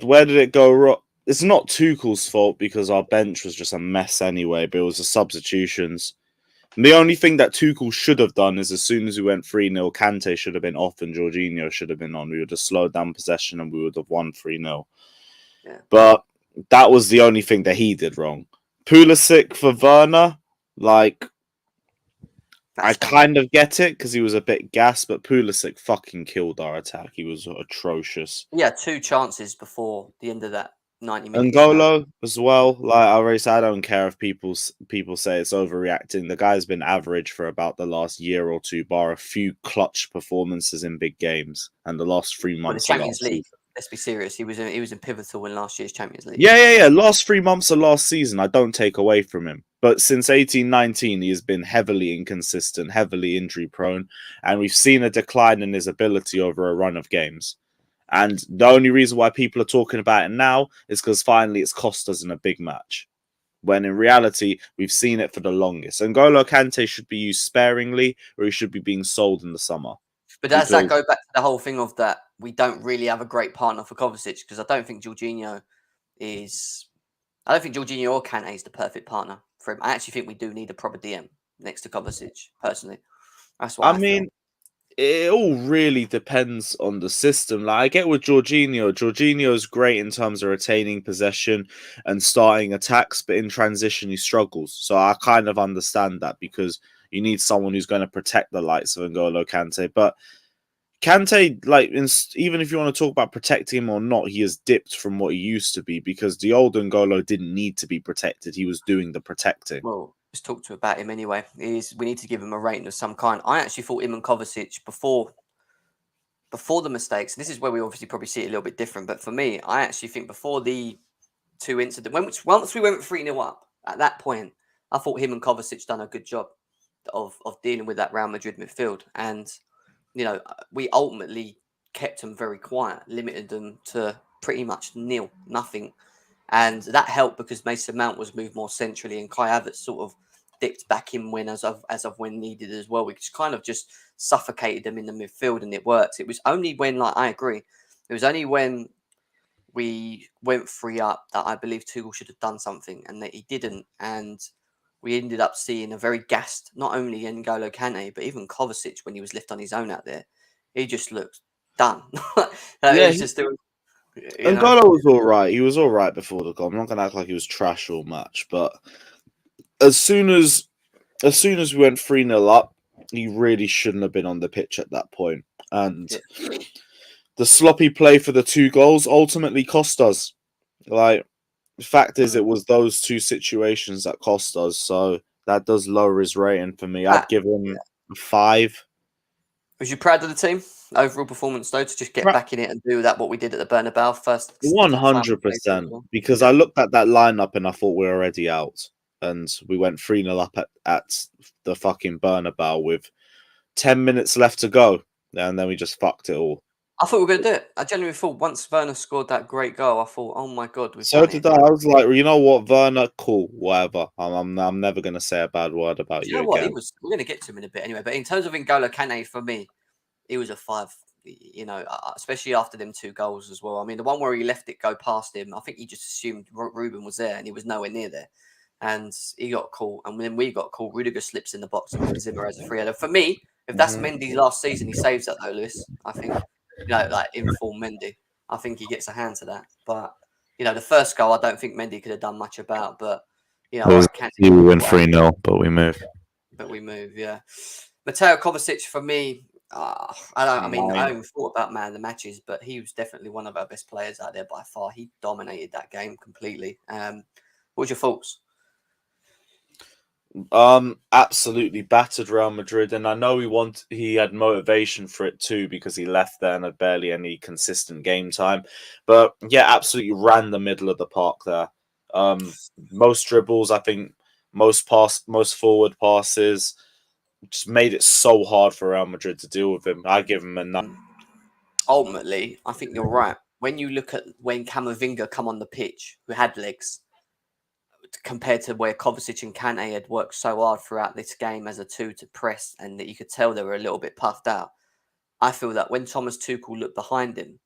Where did it go wrong? it's not Tuchel's fault because our bench was just a mess anyway, but it was the substitutions. And the only thing that Tuchel should have done is as soon as we went 3-0, Kante should have been off and Jorginho should have been on. We would have slowed down possession and we would have won 3-0. Yeah. But that was the only thing that he did wrong. Pulisic for Werner, like, I kind of get it because he was a bit gassed, but Pulisic fucking killed our attack. He was atrocious. Yeah, 2 chances before the end of that 90 minutes. N'Golo as well. Like I already said, I don't care if people say it's overreacting. The guy's been average for about the last year or two, bar a few clutch performances in big games, and the last 3 months. The Champions League. Let's be serious. He was in pivotal in last year's Champions League. Yeah. Last 3 months of last season, I don't take away from him. But since 18-19, he has been heavily inconsistent, heavily injury prone, and we've seen a decline in his ability over a run of games. And the only reason why people are talking about it now is because finally it's cost us in a big match. When in reality, we've seen it for the longest. N'Golo Kante should be used sparingly, or he should be being sold in the summer. But does that go back to the whole thing of that we don't really have a great partner for Kovacic? Because I don't think Jorginho or Kante is the perfect partner for him. I actually think we do need a proper DM next to Kovacic, personally. That's what I mean. It all really depends on the system. Like I get with Jorginho. Jorginho is great in terms of retaining possession and starting attacks, but in transition he struggles. So I kind of understand that because you need someone who's going to protect the likes of N'Golo Kante. But Kante, like, even if you want to talk about protecting him or not, he has dipped from what he used to be because the old N'Golo didn't need to be protected. He was doing the protecting. Well, let's talk about him anyway. We need to give him a rating of some kind. I actually thought him and Kovacic before the mistakes. This is where we obviously probably see it a little bit different. But for me, I actually think before the 2 incidents, once we went 3-0 up, at that point, I thought him and Kovacic done a good job of dealing with that Real Madrid midfield. And, we ultimately kept them very quiet, limited them to pretty much nothing. And that helped because Mason Mount was moved more centrally and Kai Havertz sort of dipped back in when as of when needed as well. We just kind of just suffocated them in the midfield and it worked. It was only when, I agree, it was only when we went 3 up that I believe Tuchel should have done something and that he didn't. And we ended up seeing a very gassed, not only N'Golo Kante, but even Kovacic when he was left on his own out there. He just looked done. N'Golo was all right. He was all right before the goal. I'm not going to act like he was trash all match, but as soon as we went 3-0 up, he really shouldn't have been on the pitch at that point. And the sloppy play for the 2 goals ultimately cost us. Like, the fact is, it was those 2 situations that cost us. So that does lower his rating for me. I'd give him a 5. Was you proud of the team? Overall performance, though, to just get back in it and do that, what we did at the Bernabeu first. 100%. Because I looked at that lineup and I thought we were already out. And we went 3-0 up at the fucking Bernabeu with 10 minutes left to go. And then we just fucked it all. I thought we were going to do it. I genuinely thought once Werner scored that great goal, I thought, oh my God. So did I. I was like, you know what, Werner, cool, whatever. I'm never going to say a bad word about you again. We're going to get to him in a bit anyway. But in terms of N'Golo Kante, for me, he was a 5, especially after them 2 goals as well. I mean, the one where he left it go past him, I think he just assumed Ruben was there and he was nowhere near there. And he got caught. And then we got caught. Rudiger slips in the box and Zimmer has a free header. For me, if that's Mendy's last season, he saves that though, Lewis. I think, like in full Mendy. I think he gets a hand to that. But, the first goal, I don't think Mendy could have done much about. But, we win 3-0, but we move. Yeah. Mateo Kovacic, for me, I haven't even thought about man of the matches, but he was definitely one of our best players out there by far. He dominated that game completely. What was your thoughts? Absolutely battered Real Madrid, and I know he had motivation for it too because he left there and had barely any consistent game time. But yeah, absolutely ran the middle of the park there. Most dribbles, I think, most forward passes, just made it so hard for Real Madrid to deal with him. I give him a 9. Ultimately, I think you're right. When you look at when Camavinga come on the pitch, who had legs, compared to where Kovacic and Kante had worked so hard throughout this game as a 2 to press, and that you could tell they were a little bit puffed out. I feel that when Thomas Tuchel looked behind him,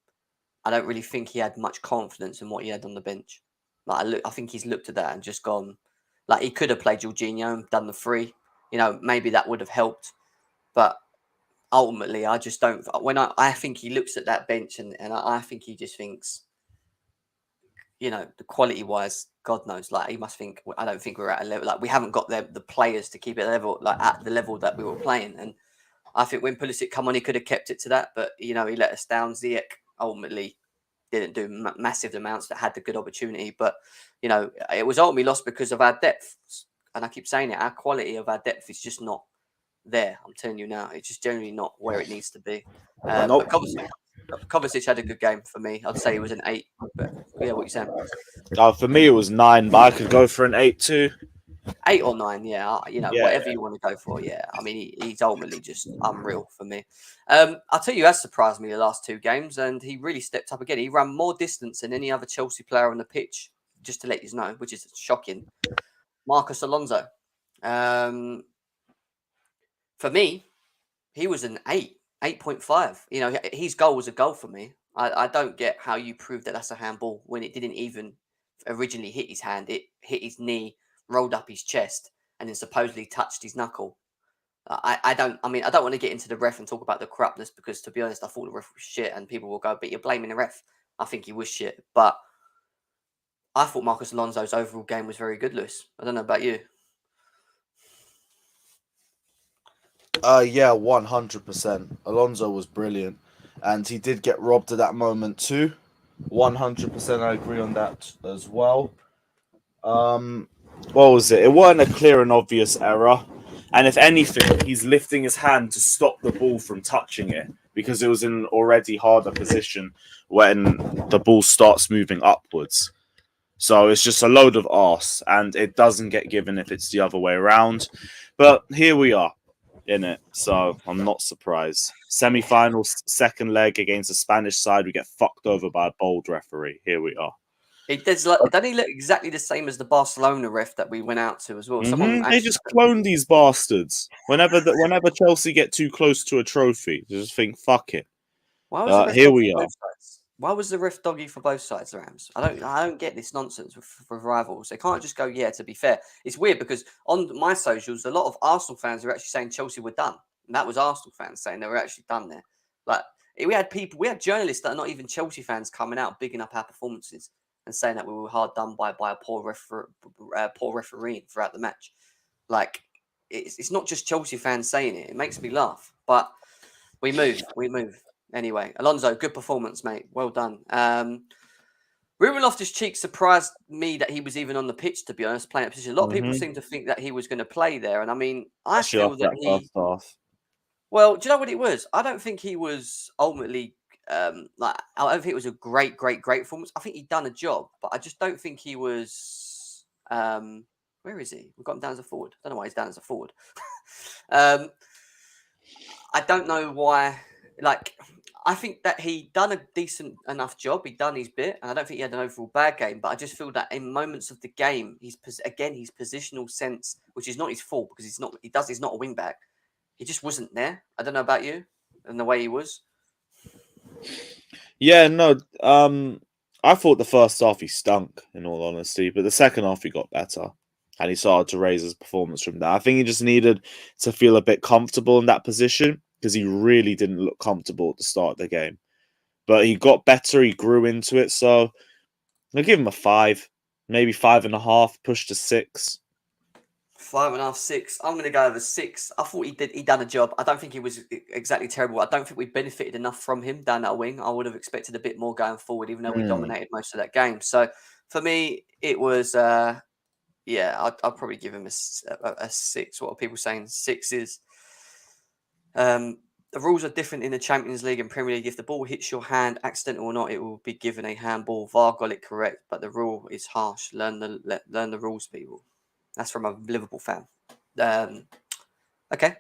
I don't really think he had much confidence in what he had on the bench. Like I think he's looked at that and just gone, like he could have played Jorginho and done the 3. Maybe that would have helped, but ultimately, I just don't. I think he looks at that bench and I think he just thinks, the quality wise, God knows, like he must think. I don't think we're at a level, like we haven't got the players to keep it level, like at the level that we were playing. And I think when Pulisic come on, he could have kept it to that, but he let us down. Ziyech ultimately didn't do massive amounts, that had the good opportunity, but it was ultimately lost because of our depth. And I keep saying it, our quality of our depth is just not there. I'm telling you now, it's just generally not where it needs to be. Nope. But Kovacic had a good game for me. I'd say he was an 8. But yeah, what you saying? For me, it was 9, but I could go for an 8 too. 8 or 9, yeah. Yeah. Whatever you want to go for. Yeah, I mean, he's ultimately just unreal for me. I'll tell you, has surprised me the last 2 games, and he really stepped up again. He ran more distance than any other Chelsea player on the pitch, just to let you know, which is shocking. Marcos Alonso. For me, he was an 8.5. His goal was a goal for me. I don't get how you prove that that's a handball when it didn't even originally hit his hand. It hit his knee, rolled up his chest, and then supposedly touched his knuckle. I don't want to get into the ref and talk about the corruptness, because to be honest, I thought the ref was shit, and people will go, but you're blaming the ref. I think he was shit, but I thought Marcos Alonso's overall game was very good, Lewis. I don't know about you. Yeah, 100%. Alonso was brilliant, and he did get robbed at that moment too. 100%, I agree on that as well. What was it? It wasn't a clear and obvious error, and if anything, he's lifting his hand to stop the ball from touching it because it was in an already harder position when the ball starts moving upwards. So it's just a load of arse, and it doesn't get given if it's the other way around. But here we are in it, so I'm not surprised. Semi-final, second leg against the Spanish side, we get fucked over by a bold referee. Here we are. Doesn't he look exactly the same as the Barcelona ref that we went out to as well? They just clone these bastards. Whenever Chelsea get too close to a trophy, they just think, fuck it. Here we are. Why was the ref doggy for both sides, Rams? I don't get this nonsense with rivals. They can't just go, yeah, to be fair. It's weird because on my socials, a lot of Arsenal fans are actually saying Chelsea were done. And that was Arsenal fans saying they were actually done there. Like, we had journalists that are not even Chelsea fans coming out, bigging up our performances and saying that we were hard done by a poor refereeing throughout the match. Like, it's not just Chelsea fans saying it. It makes me laugh. But we move. Anyway, Alonso, good performance, mate. Well done. Ruben Loftus-Cheek surprised me that he was even on the pitch, to be honest, playing that position. A lot of people seem to think that he was going to play there. And I mean, I feel that he... Well, do you know what it was? I don't think he was ultimately... I don't think it was a great performance. I think he'd done a job, but I just don't think he was... where is he? We've got him down as a forward. I don't know why he's down as a forward. I don't know why... I think that he done a decent enough job. He done his bit, and I don't think he had an overall bad game. But I just feel that in moments of the game, his positional sense, which is not his fault because he's not a wing back. He just wasn't there. I don't know about you and the way he was. Yeah, no. I thought the first half he stunk, in all honesty, but the second half he got better, and he started to raise his performance from there. I think he just needed to feel a bit comfortable in that position, because he really didn't look comfortable at the start of the game. But he got better, he grew into it, so I'll give him a 5, maybe 5.5, pushed to 6. 5.5, 6. I'm going to go over 6. I thought he done a job. I don't think he was exactly terrible. I don't think we benefited enough from him down that wing. I would have expected a bit more going forward, even though we dominated most of that game. So for me, it was, I'll probably give him a 6. What are people saying? 6 is... the rules are different in the Champions League and Premier League. If the ball hits your hand, accidental or not, it will be given a handball. VAR got it correct, but the rule is harsh. Learn the rules, people. That's from a Liverpool fan. Okay,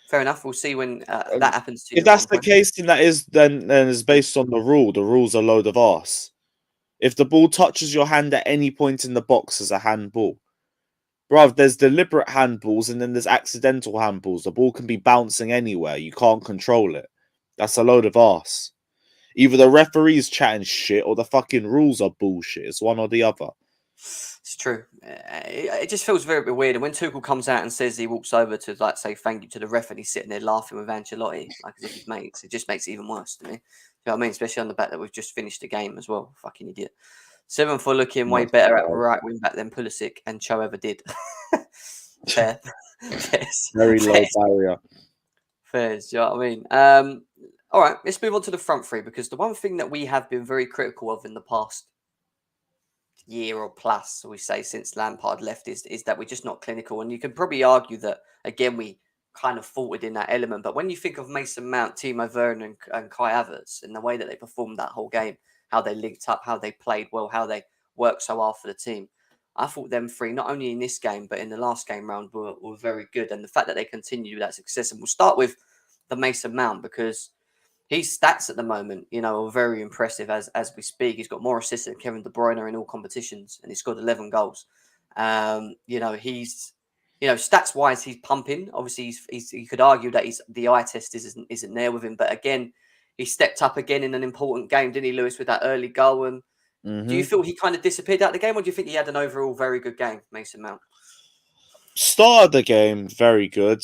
fair enough. We'll see when that happens to you. If that's the case, then it's based on the rule. The rule's a load of arse. If the ball touches your hand at any point in the box as a handball, bruv, there's deliberate handballs and then there's accidental handballs. The ball can be bouncing anywhere. You can't control it. That's a load of arse. Either the referee's chatting shit or the fucking rules are bullshit. It's one or the other. It's true. It just feels very weird. And when Tuchel comes out and says he walks over to like say thank you to the ref, and he's sitting there laughing with Ancelotti, like as if he's mates, it just makes it even worse to me. You know what I mean? Especially on the back that we've just finished the game as well. Fucking idiot. 7 for looking way Not better at surprised. right wing back than Pulisic and Cho ever did. Fair. Fairs. Very low Fairs. barrier. Fairs. Do you know what I mean? All right, let's move on to the front three, because the one thing that we have been very critical of in the past year or plus, we say, since Lampard left, is that we're just not clinical. And you can probably argue that again we kind of faltered in that element. But when you think of Mason Mount, Timo Werner, and Kai Havertz, and the way that they performed that whole game, how they linked up, how they played well, how they worked so hard for the team, I thought them three, not only in this game but in the last game round, were very good. And the fact that they continue that success, and we'll start with the Mason Mount, because his stats at the moment, are very impressive as we speak. He's got more assists than Kevin De Bruyne in all competitions, and he's scored 11 goals. He's, stats wise, he's pumping. Obviously, you could argue that the eye test isn't there with him, but again, he stepped up again in an important game, didn't he, Lewis, with that early goal? And do you feel he kind of disappeared out of the game, or do you think he had an overall very good game, Mason Mount? Started the game very good.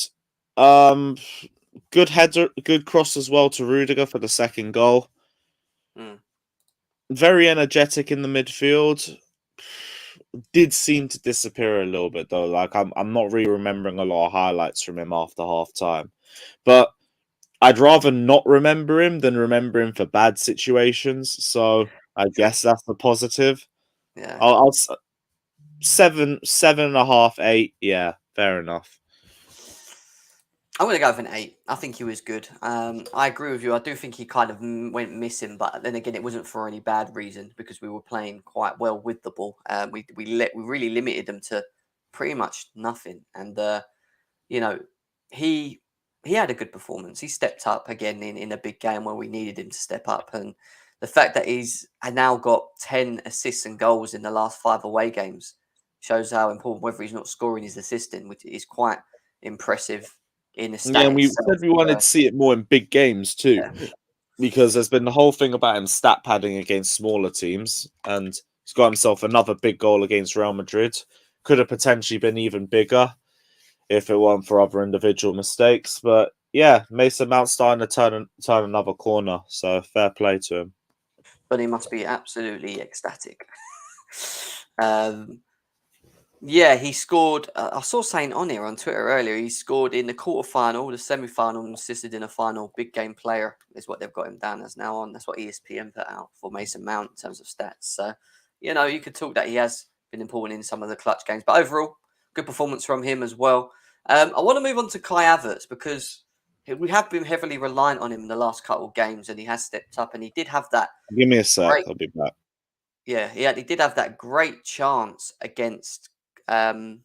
Good header, good cross as well to Rudiger for the second goal. Very energetic in the midfield. Did seem to disappear a little bit though. Like I'm not really remembering a lot of highlights from him after half time. But I'd rather not remember him than remember him for bad situations. So I guess that's the positive. Yeah. I'll 7.5, 8. Yeah, fair enough. I'm going to go with an 8. I think he was good. I agree with you. I do think he kind of went missing, but then again, it wasn't for any bad reason, because we were playing quite well with the ball. We really limited them to pretty much nothing, and he had a good performance. He stepped up again in a big game where we needed him to step up, and the fact that he's now got 10 assists and goals in the last 5 away games shows how important. Whether he's not scoring, he's assisting, which is quite impressive. In the stat, yeah, and we said we wanted to see it more in big games too, because there's been the whole thing about him stat padding against smaller teams, and he's got himself another big goal against Real Madrid. Could have potentially been even bigger if it weren't for other individual mistakes. But yeah, Mason Mount starting to turn another corner, so fair play to him. But he must be absolutely ecstatic. Yeah, he scored. I saw saying on here on Twitter earlier, he scored in the quarterfinal, the semi-final, and assisted in a final. Big game player is what they've got him down as now on. That's what ESPN put out for Mason Mount in terms of stats. So, you could talk that he has been important in some of the clutch games. But overall, good performance from him as well. I want to move on to Kai Havertz, because we have been heavily reliant on him in the last couple of games, and he has stepped up, and he did have that. Give me a sec, I'll be back. Yeah, he did have that great chance against from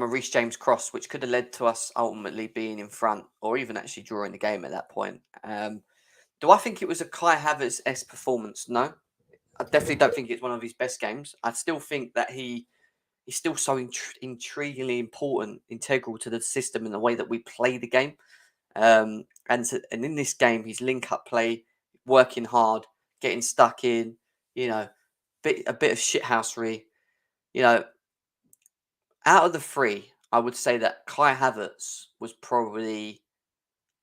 a Reece James cross, which could have led to us ultimately being in front, or even actually drawing the game at that point. Do I think it was a Kai Havertz-esque performance? No, I definitely don't think it's one of his best games. I still think that he's still so intriguingly important, integral to the system and the way that we play the game. And in this game, his link-up play, working hard, getting stuck in, a bit of shithousery. Out of the three, I would say that Kai Havertz was probably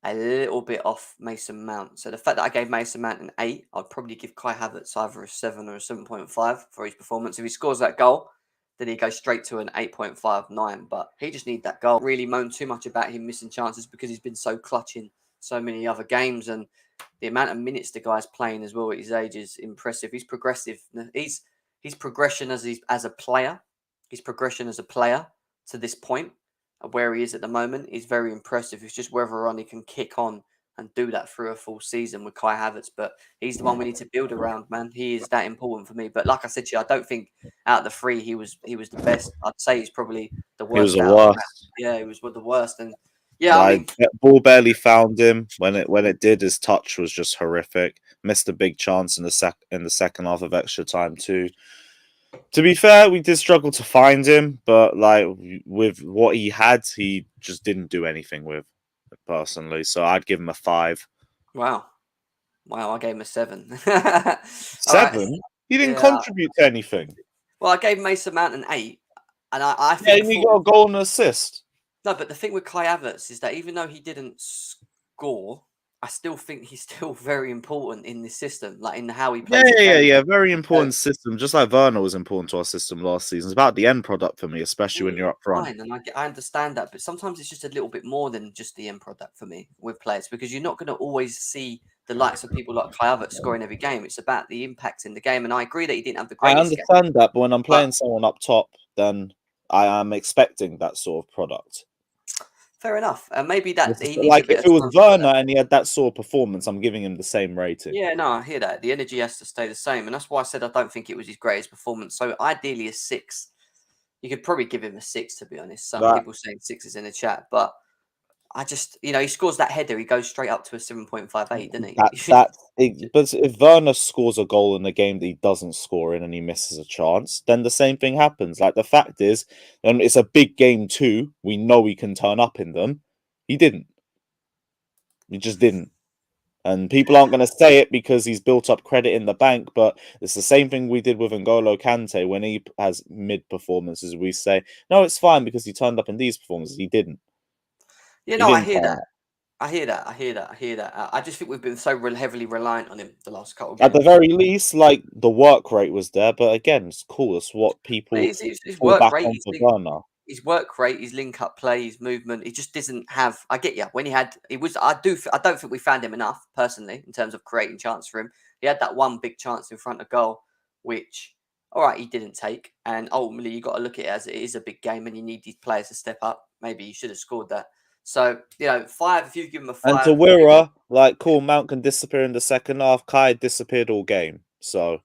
a little bit off Mason Mount. So the fact that I gave Mason Mount an 8, I'd probably give Kai Havertz either a 7 or a 7.5 for his performance. If he scores that goal, then he goes straight to an 8.59. But he just needs that goal. Really moan too much about him missing chances, because he's been so clutch in so many other games, and the amount of minutes the guy's playing as well at his age is impressive. He's progressive. His progression as a player. His progression as a player to this point, where he is at the moment, is very impressive. It's just whether or not he can kick on and do that through a full season with Kai Havertz. But he's the one we need to build around, man. He is that important for me. But like I said to you, I don't think out of the three he was the best. I'd say he's probably the worst. He was the worst. Yeah, he was the worst. And yeah, like, ball barely found him. When it did, his touch was just horrific. Missed a big chance in the second half of extra time too. To be fair, we did struggle to find him, but like with what he had, he just didn't do anything with it personally. So I'd give him a 5. Wow, I gave him a 7. 7? He didn't contribute to anything. Well, I gave Mason Mount an 8, and I Yeah, think and he got a goal and assist. no, but the thing with Kai Havertz is that even though he didn't score, I still think he's still very important in this system, like in how he plays the game. Yeah. Very important So, system. Just like Werner was important to our system last season. It's about the end product for me, especially when you're up front. fine, and I understand that, but sometimes it's just a little bit more than just the end product for me with players because you're not going to always see the likes of people like Kai Havertz scoring every game. It's about the impact in the game, and I agree that he didn't have the I greatest game. understand that, but when I'm But playing someone up top, then I am expecting that sort of product. fair enough, and maybe that he needs a Like bit if of it was time to get Werner that. and he had that sort of performance, I'm giving him the same rating. Yeah, no, I hear that. The energy has to stay the same, and that's why I said I don't think it was his greatest performance. So ideally, a 6. You could probably give him a 6, to be honest. Some That people saying 6s in the chat, but I just, he scores that header, he goes straight up to a 7.58, doesn't he? but if Werner scores a goal in a game that he doesn't score in and he misses a chance, then the same thing happens. Like the fact is, and it's a big game too. We know he can turn up in them. He didn't. He just didn't. And people aren't going to say it because he's built up credit in the bank, but it's the same thing we did with N'Golo Kante when he has mid performances. We say, no, it's fine because he turned up in these performances. He didn't. Yeah, He no, I didn't hear turn that. up. I hear that. I hear that. I hear that. I just think we've been so heavily reliant on him the last couple of At the games. very least, like the work rate was there, but again, it's cool. It's what people His fall work back rate, on for Werner. his work rate, his link up play, his movement. He just doesn't have. I get you. When he had, it was. I don't think we found him enough personally in terms of creating chance for him. He had that one big chance in front of goal, which all right he didn't take. And ultimately, you got to look at it as it is a big game, and you need these players to step up. Maybe you should have scored that. So 5. If you give him a And to 5, Wira, like, cool, Mount can disappear in the second half. Kai disappeared all game. So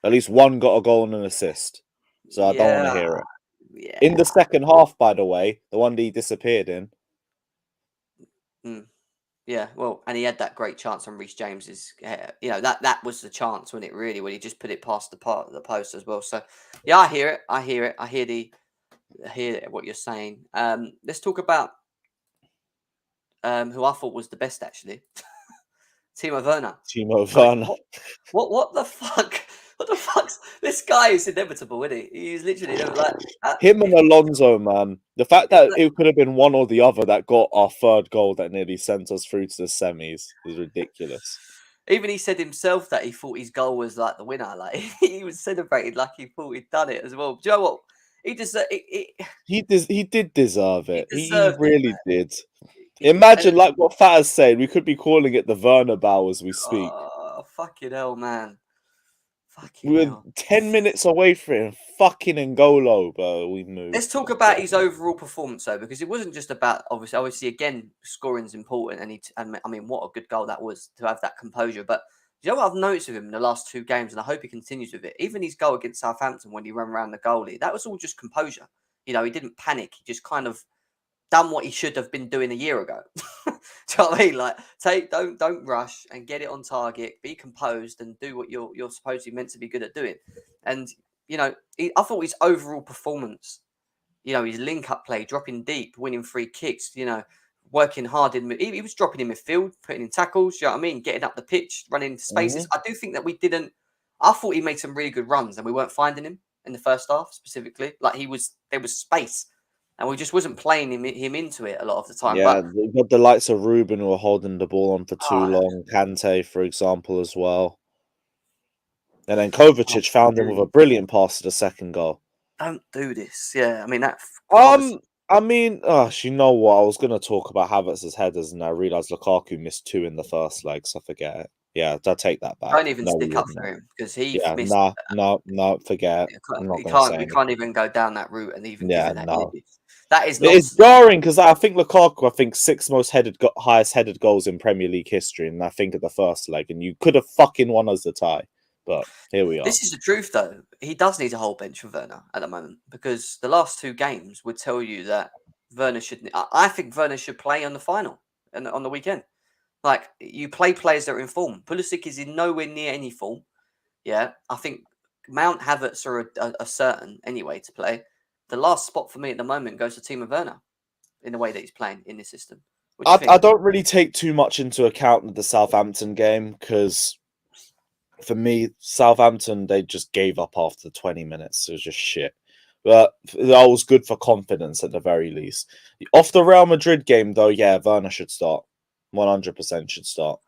at least one got a goal and an assist. So I don't want to yeah, hear it. In the yeah. second half, by the way, the one that he disappeared in. Mm. Yeah, well, and he had that great chance on Reece James's. That was the chance when it really when he just put it past the post as well. So, yeah, I hear it. I hear it. I hear what you're saying. Let's talk about who I thought was the best actually, Timo Werner. Timo I mean, Werner. what the fuck? What the fuck's this guy is inevitable, isn't he? He's literally like Him and Alonso, man. The fact that like, it could have been one or the other that got our third goal that nearly sent us through to the semis is ridiculous. even he said himself that he thought his goal was like the winner. Like he was celebrating like he thought he'd done it as well. Do you know what? He just He did deserve he it. He deserved it, really did. and Imagine, like what Fat is saying, we could be calling it the Bernabeu as we speak. oh fucking hell, man, We fucking were hell. 10 minutes away from it, and fucking N'Golo, but we moved. Let's talk about his overall performance though, because it wasn't just about obviously again scoring's important, and I mean what a good goal that was to have that composure. But you know what I've noticed with him in the last 2 games, and I hope he continues with it. Even his goal against Southampton when he ran around the goalie, that was all just composure. He didn't panic. He just kind of done what he should have been doing a year ago. Do you know what I mean? Like don't rush and get it on target, be composed and do what you're supposedly meant to be good at doing. And I thought his overall performance, his link up play, dropping deep, winning free kicks, working hard he was dropping in midfield, putting in tackles, you know what I mean, getting up the pitch, running into spaces. Mhm. I do think that I thought he made some really good runs and we weren't finding him in the first half specifically. Like there was space and we just wasn't playing him into it a lot of the time. Yeah, But we got the likes of Ruben who were holding the ball on for too oh, long. Kante, for example, as well. And then oh, Kovacic found him with a brilliant pass to the second goal. don't do this. Yeah, I mean that obviously. Um, I mean, you know what? I was going to talk about Havertz's headers, and I realised Lukaku missed 2 in the first leg, so forget it. Yeah, I'll take that back. Don't even No, he stick up wouldn't for have. him because he Yeah, missed. no, forget it. I'm not He going to can't. say We anything. can't even go down that route and even give Yeah, him that no. energy. That is It's nonsense. jarring because I think Lukaku, 6th highest headed goals in Premier League history, and I think at the first leg, and you could have fucking won us the tie, but here we are. This is the truth, though. He does need a whole bench for Werner at the moment because the last 2 games would tell you that Werner should. I think Werner should play on the final and on the weekend. Like you play players that are in form. Pulisic is in nowhere near any form. Yeah, I think Mount Havertz are a certain anyway to play. The last spot for me at the moment goes to Timo Werner in the way that he's playing in this system. What do you I think? don't really take too much into account of the Southampton game because For me, Southampton, they just gave up after 20 minutes. It was just shit. But that was good for confidence at the very least. Off the Real Madrid game, though, yeah, Werner should start. 100% should start.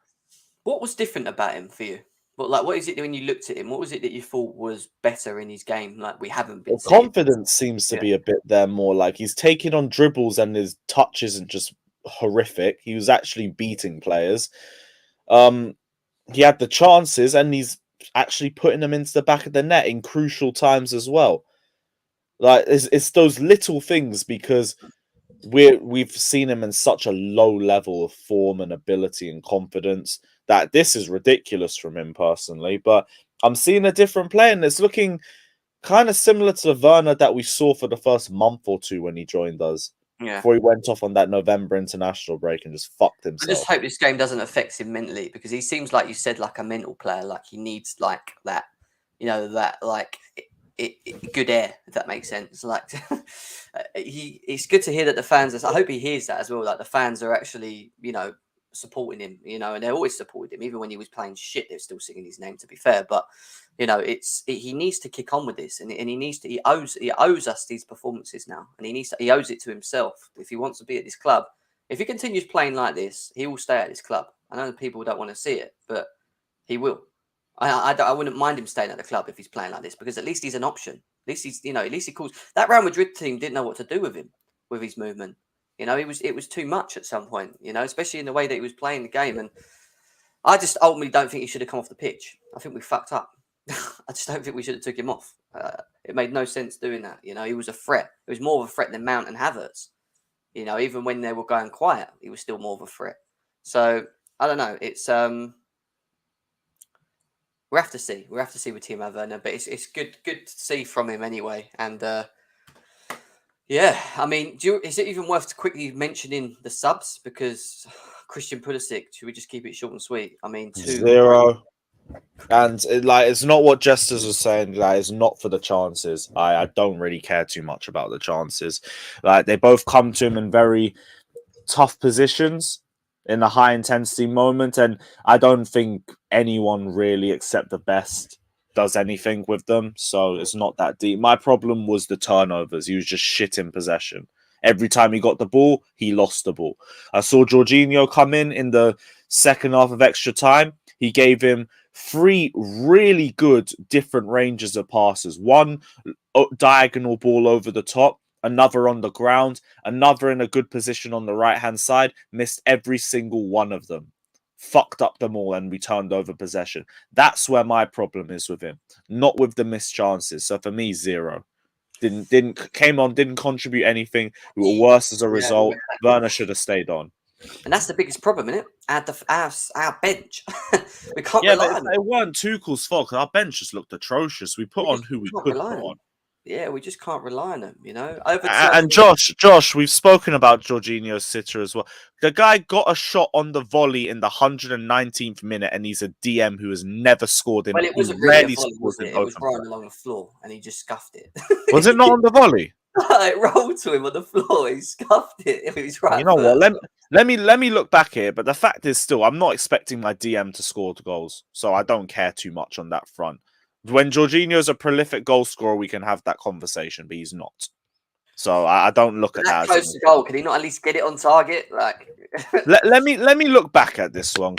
What was different about him for you? What is it when you looked at him? What was it that you thought was better in his game? Like we haven't been Well, seeing. confidence seems to Yeah. be a bit there more. Like he's taking on dribbles and his touch isn't just horrific. He was actually beating players. He had the chances and he's actually putting them into the back of the net in crucial times as well. Like it's those little things because we've seen him in such a low level of form and ability and confidence that this is ridiculous from him personally. But I'm seeing a different play and it's looking kind of similar to the Werner that we saw for the first month or two when he joined us. Yeah. Before he went off on that November international break and just fucked I himself. just hope this game doesn't affect him mentally because he seems like you said, like a mental player. Like he needs like that, that like good air, if that makes sense. Like it's good to hear that the fans. I hope he hears that as well. Like the fans are actually, supporting him. And they always supported him, even when he was playing shit. They're still singing his name. To be fair, but he needs to kick on with this, and he owes us these performances now, and he owes it to himself if he wants to be at this club. If he continues playing like this, he will stay at this club. I know people don't want to see it, but he will. I wouldn't mind him staying at the club if he's playing like this because at least he's an option. At least he calls. That Real Madrid team didn't know what to do with him, with his movement. It was too much at some point. Especially in the way that he was playing the game. And I just ultimately don't think he should have come off the pitch. I think we fucked up. I just don't think we should have took him off. It made no sense doing that. He was a threat. It was more of a threat than Mount and Havertz. Even when they were going quiet, he was still more of a threat. So I don't know. It's we'll have to see. We'll have to see with Timo Werner, but it's good to see from him anyway. And yeah, I mean, is it even worth quickly mentioning the subs because Christian Pulisic? Should we just keep it short and sweet? I mean, 0. And it's not what Jesters was saying. Like, it's not for the chances. I don't really care too much about the chances. Like they both come to him in very tough positions in a high intensity moment, and I don't think anyone really except the best does anything with them. So it's not that deep. My problem was the turnovers. He was just shit in possession. Every time he got the ball, he lost the ball. I saw Jorginho come in the second half of extra time. He gave him 3 really good different ranges of passes. One diagonal ball over the top, another on the ground, another in a good position on the right-hand side. Missed every single one of them. Fucked up them all and returned over possession. That's where my problem is with him, not with the missed chances. So for me, 0. Didn't contribute anything. We were worse as a result. Werner should have stayed on. And that's the biggest problem, isn't it? Our bench. We can't rely on it weren't Tuchel's fault. Our bench just looked atrocious. We put on who we could put on. Yeah, we just can't rely on them, And Josh, we've spoken about Jorginho's sitter as well. The guy got a shot on the volley in the 119th minute, and he's a DM who has never scored in. Well, it wasn't really a volley, was it? It was rolling along the floor, and he just scuffed it. Was it not on the volley? It rolled to him on the floor. He scuffed it. He was right. You know what? Let me look back here. But the fact is, still, I'm not expecting my DM to score the goals, so I don't care too much on that front. When Jorginho's a prolific goal scorer, we can have that conversation, but he's not. So I don't look at that. Close to goal. Can he not at least get it on target? Like, let me look back at this one.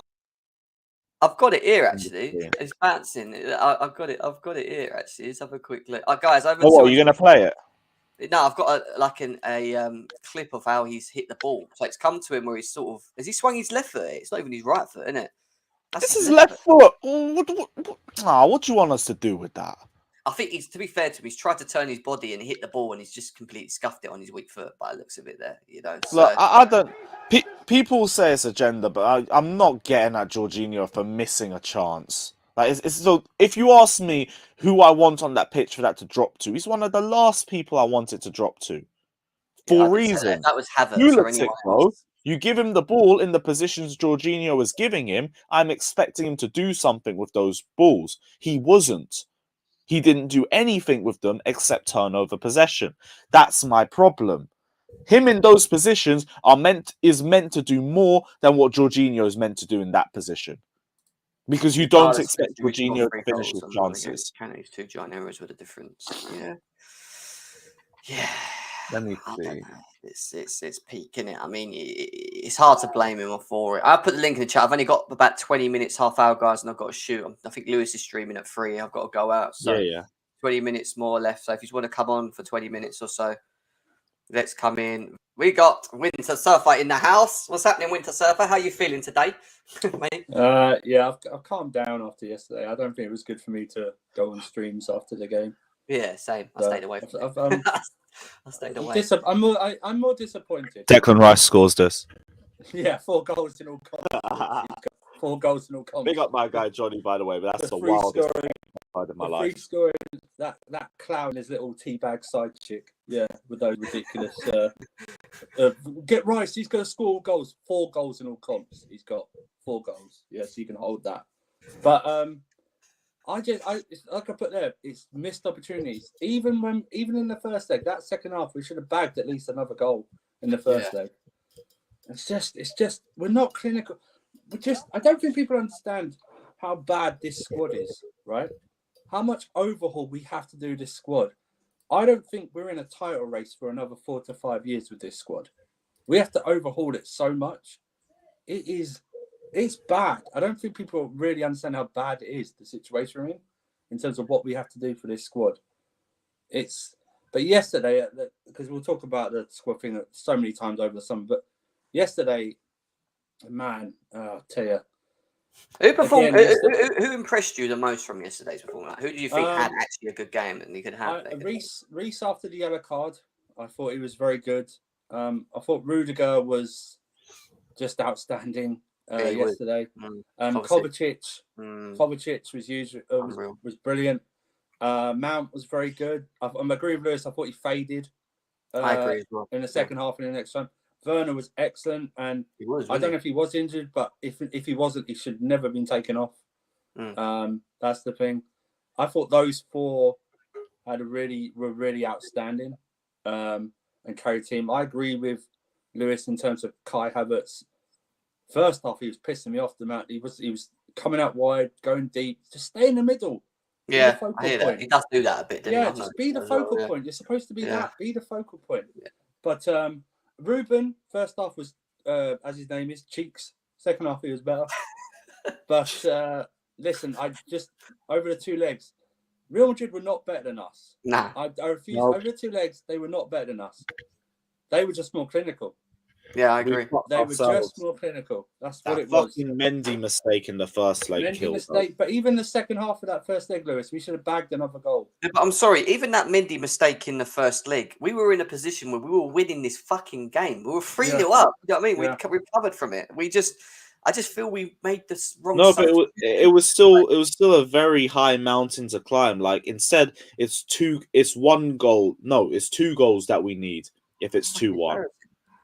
I've got it here actually. It's bouncing. I've got it here actually. Let's have a quick look. Guys, are you gonna play it? No, I've got a clip of how he's hit the ball. So it's come to him where he's sort of has he swung his left foot? It's not even his right foot, isn't it? This is left foot. What do you want us to do with that? I think to be fair to him, he's tried to turn his body and hit the ball, and he's just completely scuffed it on his weak foot. By the looks of it, there, So. Look, I don't. People say it's agenda, but I'm not getting at Jorginho for missing a chance. Like, so if you ask me who I want on that pitch for that to drop to, he's one of the last people I want it to drop to. For a reason. That was Havertz or anyone else. You give him the ball in the positions Jorginho was giving him, I'm expecting him to do something with those balls. He wasn't. He didn't do anything with them except turn over possession. That's my problem. Him in those positions is meant to do more than what Jorginho is meant to do in that position. Because you don't regardless expect if we score Jorginho to 3 finish goals his on against chances. Canada's 2 giant errors with a difference. Yeah. Yeah. Let me I see. don't know. It's peak, isn't it? I mean, it's hard to blame him for it. I'll put the link in the chat. I've only got about 20 minutes, half hour, guys, and I've got to shoot. I think Lewis is streaming at 3. I've got to go out. So Yeah. 20 minutes more left. So if you just want to come on for 20 minutes or so, let's come in. We got Winter Surfer in the house. What's happening, Winter Surfer? How are you feeling today, mate? Yeah, I've calmed down after yesterday. I don't think it was good for me to go on streams after the game. Yeah, same. I stayed away from it. I stayed away. I'm more disappointed. Declan Rice scores this. Yeah, 4 goals in all contests. He's got 4 goals in all contests. Big up my guy Johnny, by the way, but that's the free wildest scoring, part of my the life. free scoring, that clown, his little teabag side chick. Yeah, with those ridiculous. Get Rice. He's going to score goals. 4 goals in all comps. He's got 4 goals. Yes, you can hold that. But it's like I put there. It's missed opportunities. Even in the first leg, that second half, we should have bagged at least another goal in the first leg. It's just we're not clinical. I don't think people understand how bad this squad is, right? How much overhaul we have to do this squad. I don't think we're in a title race for another 4 to 5 years with this squad. We have to overhaul it so much. It's bad. I don't think people really understand how bad it is, the situation we're in terms of what we have to do for this squad. But yesterday, because we'll talk about the squad thing so many times over the summer, but yesterday, man, I'll tell you. Who performed? Who impressed you the most from yesterday's performance? Who do you think had actually a good game and he could have? Reece after the yellow card, I thought he was very good. I thought Rudiger was just outstanding yesterday. Kovacic was brilliant. Mount was very good. I'm agreeing with Lewis. I thought he faded. I agree as well. In the second half and in the next time. Werner was excellent, and I don't know if he was injured, but if he wasn't, he should never have been taken off. That's the thing. I thought those 4 were really outstanding and carried team. I agree with Lewis in terms of Kai Havertz. First half, he was pissing me off the amount. He was coming out wide, going deep. Just stay in the middle. Yeah, I hear that. He does do that a bit, doesn't he? Just be the focal point. You're supposed to be that. Be the focal point. Yeah. But Ruben, first half was, as his name is, cheeks. Second half, he was better. But listen, over the 2 legs, Real Madrid were not better than us. Nah. I refuse. No. Over the 2 legs, they were not better than us. They were just more clinical. Yeah, I agree. They were just more clinical. That's what it was. Fucking Mendy mistake in the first leg. Mendy mistake, but even the second half of that first leg, Lewis, we should have bagged another goal. Yeah, but I'm sorry, even that Mendy mistake in the first leg, we were in a position where we were winning this fucking game. We were 3-0 up. You know what I mean? We recovered from it. I just feel we made this wrong. No, but it was still a very high mountain to climb. Like instead, it's 1 goal. No, it's 2 goals that we need if it's 2-1.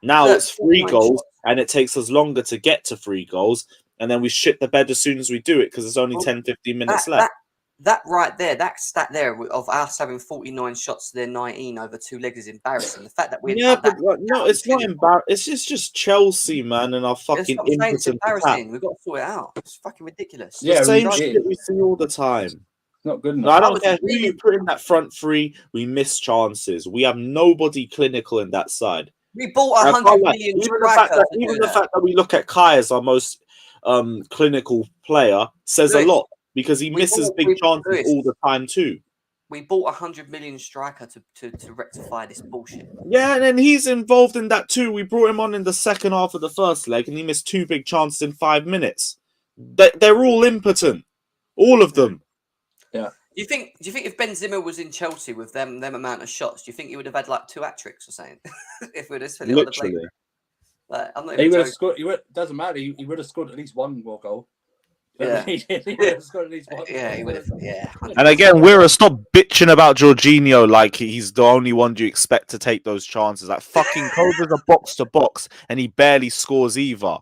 Now it's 3 goals, and it takes us longer to get to 3 goals, and then we shit the bed as soon as we do it because there's only 10-15 minutes left. That right there, that stat there of us having 49 shots to their 19 over 2 legs is embarrassing. The fact that we it's not embarrassing. It's just Chelsea, man, and our fucking impotent attack. We've got to sort it out. It's fucking ridiculous. The same shit we see all the time. Not good enough. No, I don't care who you put in that front 3. We miss chances. We have nobody clinical in that side. We bought 100 million. Even the fact that we look at Kai as our most clinical player says a lot because he misses big chances all the time too. We bought 100 million striker to rectify this bullshit. Yeah, and then he's involved in that too. We brought him on in the second half of the first leg, and he missed 2 big chances in 5 minutes. They're all impotent, all of them. Yeah. Do you think if Benzema was in Chelsea with them amount of shots, do you think he would have had like 2 hat-tricks or something? If we'd have spent it on the play? Like, I'm not even he would have scored. Doesn't matter. He would have scored at least 1 more goal. Yeah. He would have scored at least 1. Yeah, he would have. Yeah. 100%. And again, we're stop bitching about Jorginho like he's the only one you expect to take those chances. Like fucking Kova's a box to box, and he barely scores either.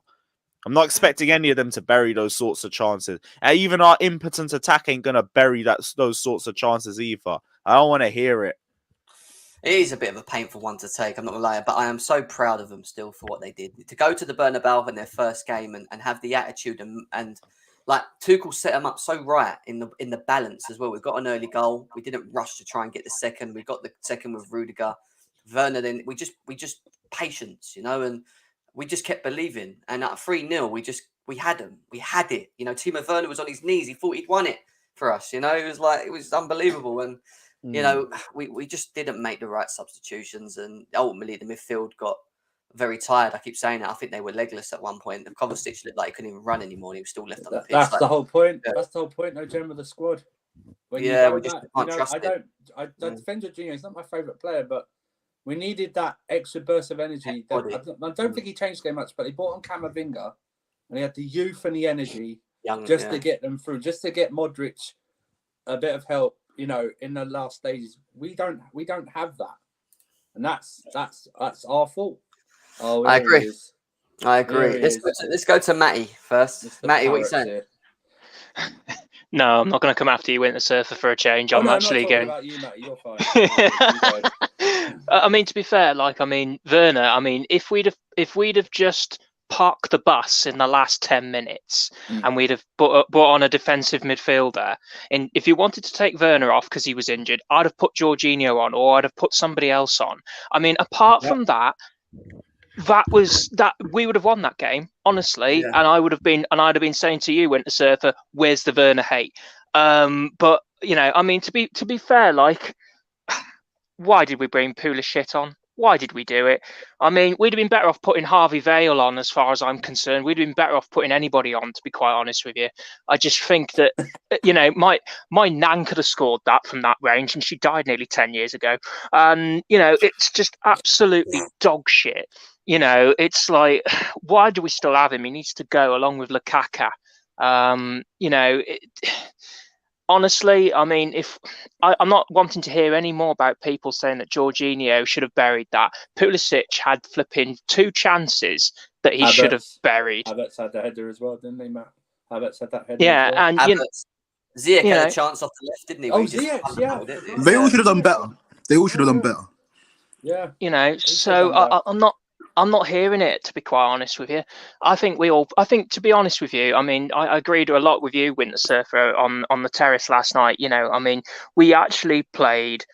I'm not expecting any of them to bury those sorts of chances. And even our impotent attack ain't gonna bury those sorts of chances either. I don't want to hear it. It is a bit of a painful one to take, I'm not gonna lie, but I am so proud of them still for what they did. To go to the Bernabeu in their first game and have the attitude and like Tuchel set them up so right in the balance as well. We got an early goal. We didn't rush to try and get the second. We got the second with Rudiger, Werner. Then we just patience, and we just kept believing. And at 3-0, we had them. We had it. Timo Werner was on his knees. He thought he'd won it for us. It was unbelievable. And we just didn't make the right substitutions. And ultimately, the midfield got very tired. I keep saying that. I think they were legless at one point. The Kovacic looked like he couldn't even run anymore. And he was still left on the pitch. That's the whole point. Yeah. That's the whole point. No gem of the squad. We just can't trust it. I defend Jorginho. He's not my favourite player, but we needed that extra burst of energy. I don't think he changed the game much, but he brought on Camavinga, and he had the youth and the energy to get them through, just to get Modric a bit of help. In the last stages, we don't have that, and that's our fault. Oh, I agree. Let's go to Matty first. Matty, what are you saying? No, I'm not going to come after you, Winter Surfer, for a change. I'm actually going. About you, Matty. You're fine. I mean, to be fair, Werner. If we'd have just parked the bus in the last 10 minutes and we'd have brought on a defensive midfielder, and if you wanted to take Werner off because he was injured, I'd have put Jorginho on, or I'd have put somebody else on. I mean, apart from that we would have won that game, honestly, and I'd have been saying to you, Winter Surfer, where's the Werner hate? But to be fair, why did we bring Pulisic on? Why did we do it? I mean, we'd have been better off putting Harvey Vale on, as far as I'm concerned. We'd have been better off putting anybody on, to be quite honest with you. I just think that, my nan could have scored that from that range, and she died nearly 10 years ago. And, it's just absolutely dog shit. It's like, why do we still have him? He needs to go along with Lukaku. Honestly, I mean, if I'm not wanting to hear any more about people saying that Jorginho should have buried that. Pulisic had flipping 2 chances that he should have buried. Havertz had the header as well, didn't he, Matt? Havertz had that header. Yeah, as well. and Ziyech had a chance off the left, didn't he? Ziyech, yeah. They all should have done better. Yeah. So I'm not hearing it, to be quite honest with you. I think, to be honest with you, I mean, I agreed a lot with you, Winter Surfer, on the terrace last night. I mean, we actually played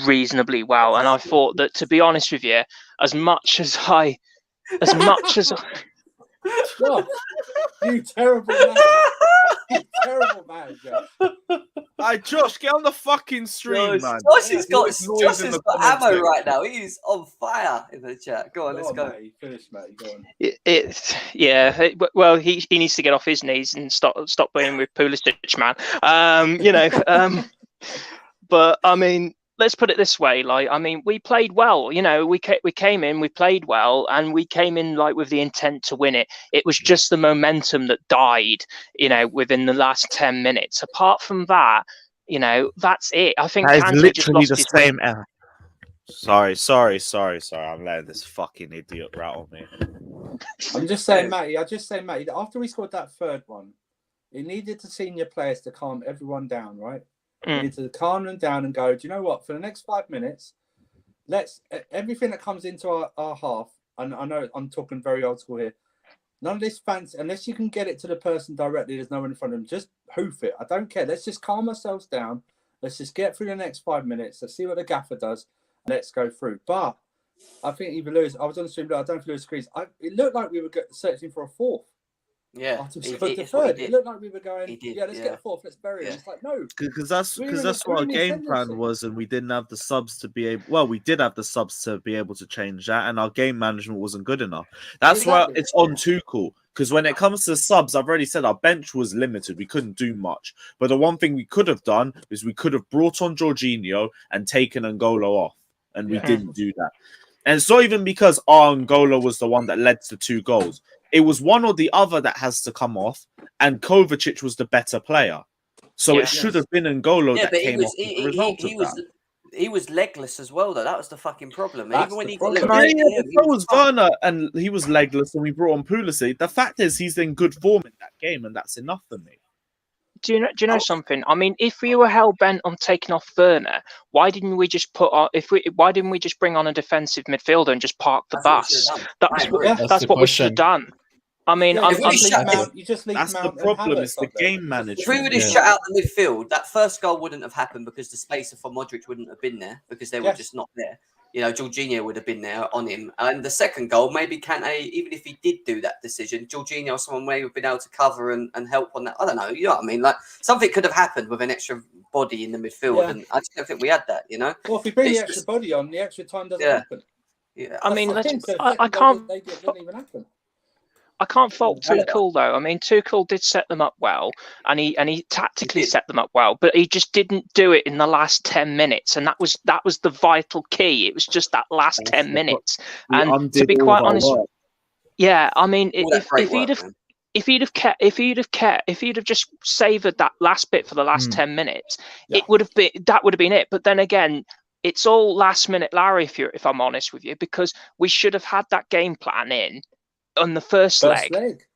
reasonably well, and I thought that, to be honest with you, as much as Josh, you terrible man. You terrible man, Josh. Hey, Josh, get on the fucking stream, man. Josh has got ammo right now. He's on fire in the chat. Go on, let's go. Mate. Finish, mate. Go on. Well, he needs to get off his knees and stop playing with Pulisic, man. But I mean, let's put it this way. We played well. We came in, we played well, and we came in with the intent to win it. It was just the momentum that died, within the last 10 minutes. Apart from that, that's it. I think it's Kante literally just the same. Sorry. I'm letting this fucking idiot rattle me. I'm just saying, Matty. That after we scored that third one, it needed the senior players to calm everyone down, right? We need to calm them down and go, do you know what? For the next 5 minutes, let's everything that comes into our half, and I know I'm talking very old school here, none of this fancy, unless you can get it to the person directly, there's no one in front of them, just hoof it. I don't care. Let's just calm ourselves down. Let's just get through the next 5 minutes. Let's see what the gaffer does. And let's go through. But I think even Lewis, I was on the stream, I don't know if Lewis agrees. It looked like we were searching for a fourth. Yeah, it looked like we were going. Let's get a fourth. Let's bury it. It's like no, because that's what our game plan was, and we didn't have the subs to be able. Well, we did have the subs to be able to change that, and our game management wasn't good enough. That's why it's on Tuchel. Because when it comes to subs, I've already said our bench was limited. We couldn't do much. But the one thing we could have done is we could have brought on Jorginho and taken N'Golo off, and we didn't do that. And it's not even because N'Golo was the one that led to 2 goals. It was one or the other that has to come off, and Kovacic was the better player. So it should have been N'Golo that came off as a result of that. He was legless as well, though. That was the fucking problem. That's Even when the he problem. So was Werner, and he was legless, and we brought on Pulisic. The fact is, he's in good form in that game, and that's enough for me. Do you know something? I mean, if we were hell bent on taking off Werner, why didn't we just why didn't we just bring on a defensive midfielder and just park the bus? That's what we should have done. I mean, Yeah, I'm, if we I'm just shut Mount, you just leave That's Mount the and problem. Havertz It's the up there. game management. If we would have shut out the midfield, that first goal wouldn't have happened because the spacer for Modric wouldn't have been there because they were just not there. You know, Jorginho would have been there on him. And the second goal, maybe Kante, even if he did do that decision, Jorginho or someone may have been able to cover and help on that. I don't know. You know what I mean? Like, something could have happened with an extra body in the midfield. Yeah. And I just don't think we had that, you know? Well, if we bring It's the extra just- body on, the extra time doesn't Yeah. happen. Yeah. I mean, That's the thing. So I second goal, can't. They didn't even happen. I can't fault Yeah. Tuchel though. I mean, Tuchel did set them up well, and he tactically He did. set them up well, but he just didn't do it in the last 10 minutes, and that was the vital key. It was just that last 10 minutes. And to be quite honest, yeah, I mean, All that great if he'd work, have man. if he'd have just savoured that last bit for the last 10 minutes, it would have been it. But then again, it's all last minute Larry, if I'm honest with you, because we should have had that game plan in on the first leg.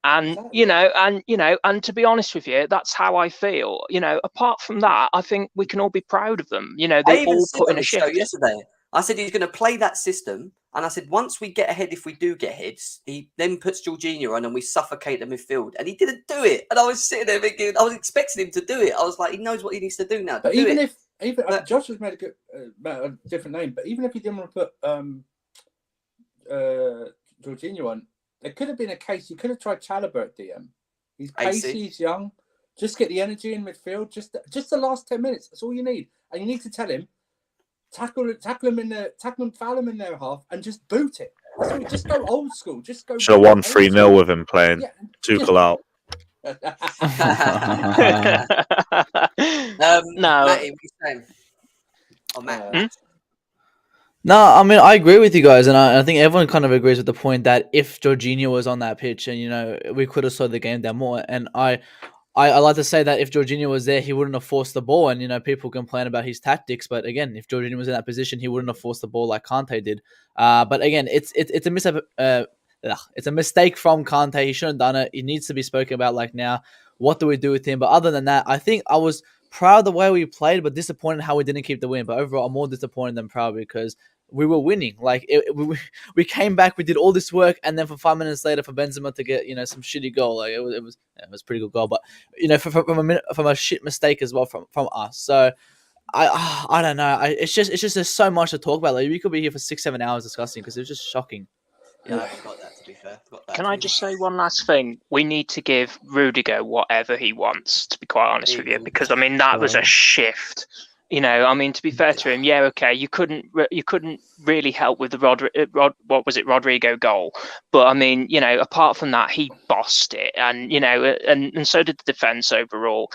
And exactly. and to be honest with you, that's how I feel. Apart from that, I think we can all be proud of them. I They even all said put on in a the show shift. yesterday. I said he's going to play that system, and I said once we get ahead, if we do get ahead, he then puts Jorginho on and we suffocate the midfield, and he didn't do it. And I was sitting there thinking, I was expecting him to do it. I was like, he knows what he needs to do now. But even Josh has made a different name, but even if he didn't want to put Jorginho on, there could have been a case. You could have tried Chalobah at DM. He's pacey, he's young. Just get the energy in midfield. Just the last 10 minutes. That's all you need. And you need to tell him, tackle him, foul him in their half, and just boot it. So just go old school. Just go. Should have won 3-0 with him playing. Yeah, Tuchel out. No. Matty, what are you saying? Oh, Matt. No, I mean, I agree with you guys, and I think everyone kind of agrees with the point that if Jorginho was on that pitch, and we could have slowed the game down more. And I like to say that if Jorginho was there, he wouldn't have forced the ball. And people complain about his tactics, but again, if Jorginho was in that position, he wouldn't have forced the ball like Kante did. But again, it's a mistake from Kante. He shouldn't have done it. It needs to be spoken about. Like now, what do we do with him? But other than that, I think I was proud of the way we played, but disappointed how we didn't keep the win. But overall, I'm more disappointed than proud because we were winning. Like we came back, we did all this work, and then for 5 minutes later, for Benzema to get some shitty goal, like it was a pretty good goal, but from a shit mistake as well from us. So I don't know. It's just there's so much to talk about. Like we could be here for 6-7 hours discussing because it was just shocking. Yeah, I forgot that, to be fair. Can I just say one last thing? We need to give Rudiger whatever he wants, to be quite honest with you, because I mean that was a shift. I mean, to be fair to him, yeah, okay, you couldn't really help with the Rodrigo goal, but I mean, apart from that, he bossed it, and and so did the defense overall.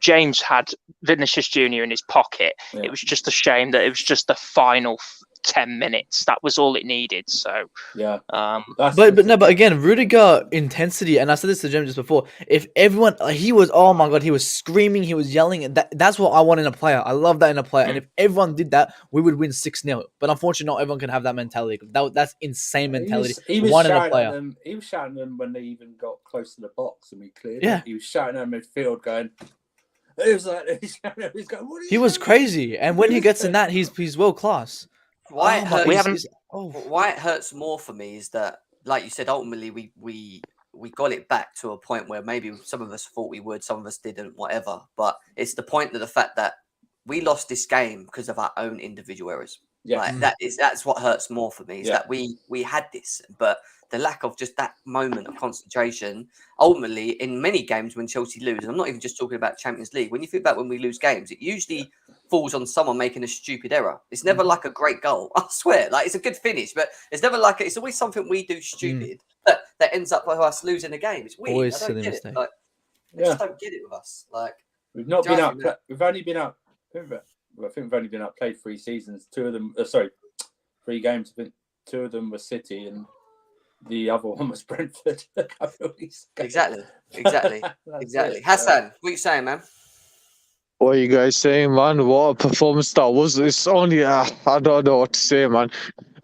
James had Vinicius Jr. in his pocket. Yeah. It was just a shame that it was just the final 10 minutes. That was all it needed. So yeah. But again, Rudiger intensity, and I said this to Jim just before. If everyone, he was, oh my god, he was screaming, he was yelling. That's what I want in a player. I love that in a player. And if everyone did that, we would win 6-0. But unfortunately, not everyone can have that mentality. That's insane mentality. He was shouting at them. He was shouting at them when they even got close to the box and we cleared. Yeah. It. He was shouting at midfield, going. It was like he's going. What are you he was crazy, and when he gets in that, he's world class. Why it hurts more for me is that, like you said, ultimately we got it back to a point where maybe some of us thought we would, some of us didn't, whatever. But it's the point of the fact that we lost this game because of our own individual errors. Yeah, like, that's what hurts more for me is that we had this, but the lack of just that moment of concentration. Ultimately, in many games when Chelsea lose, and I'm not even just talking about Champions League. When you think about when we lose games, it usually falls on someone making a stupid error. It's never like a great goal. I swear, like it's a good finish, but it's never like it's always something we do stupid that ends up with us losing a game. It's weird. Always I don't get mistake. it. Like, I just don't get it with us. Like we've not been out. We've only been out. I think we've only been outplayed 3 seasons. 2 of them, 3 games. I think 2 of them were City and the other one was Brentford a couple of weeks ago. Exactly. Hassan, what are you saying, man? What are you guys saying, man? What a performance that was. It's only, I don't know what to say, man.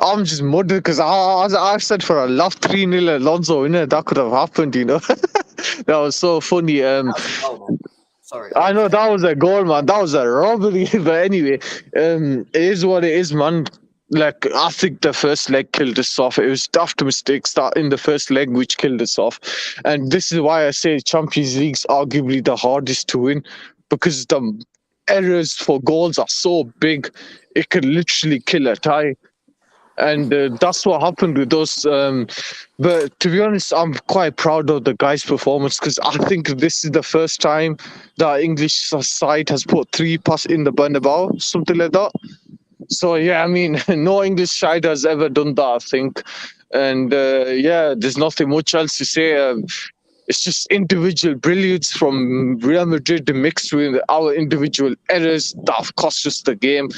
I'm just muddled because I've said for a laugh 3-0 Alonso, that could have happened, That was so funny. That was a goal, man. Sorry. I know that was a goal, man. That was a robbery. But anyway, it is what it is, man. like I think the first leg killed us off. It was daft mistakes that in the first leg which killed us off, and this is why I say Champions League's arguably the hardest to win, because the errors for goals are so big, it could literally kill a tie. And that's what happened with us. But to be honest, I'm quite proud of the guys' performance, because I think this is the first time that English side has put 3 passes in the Bernabeu, something like that. So yeah, I mean, no English side has ever done that, I think. And yeah, there's nothing much else to say. It's just individual brilliance from Real Madrid mixed with our individual errors that have cost us the game.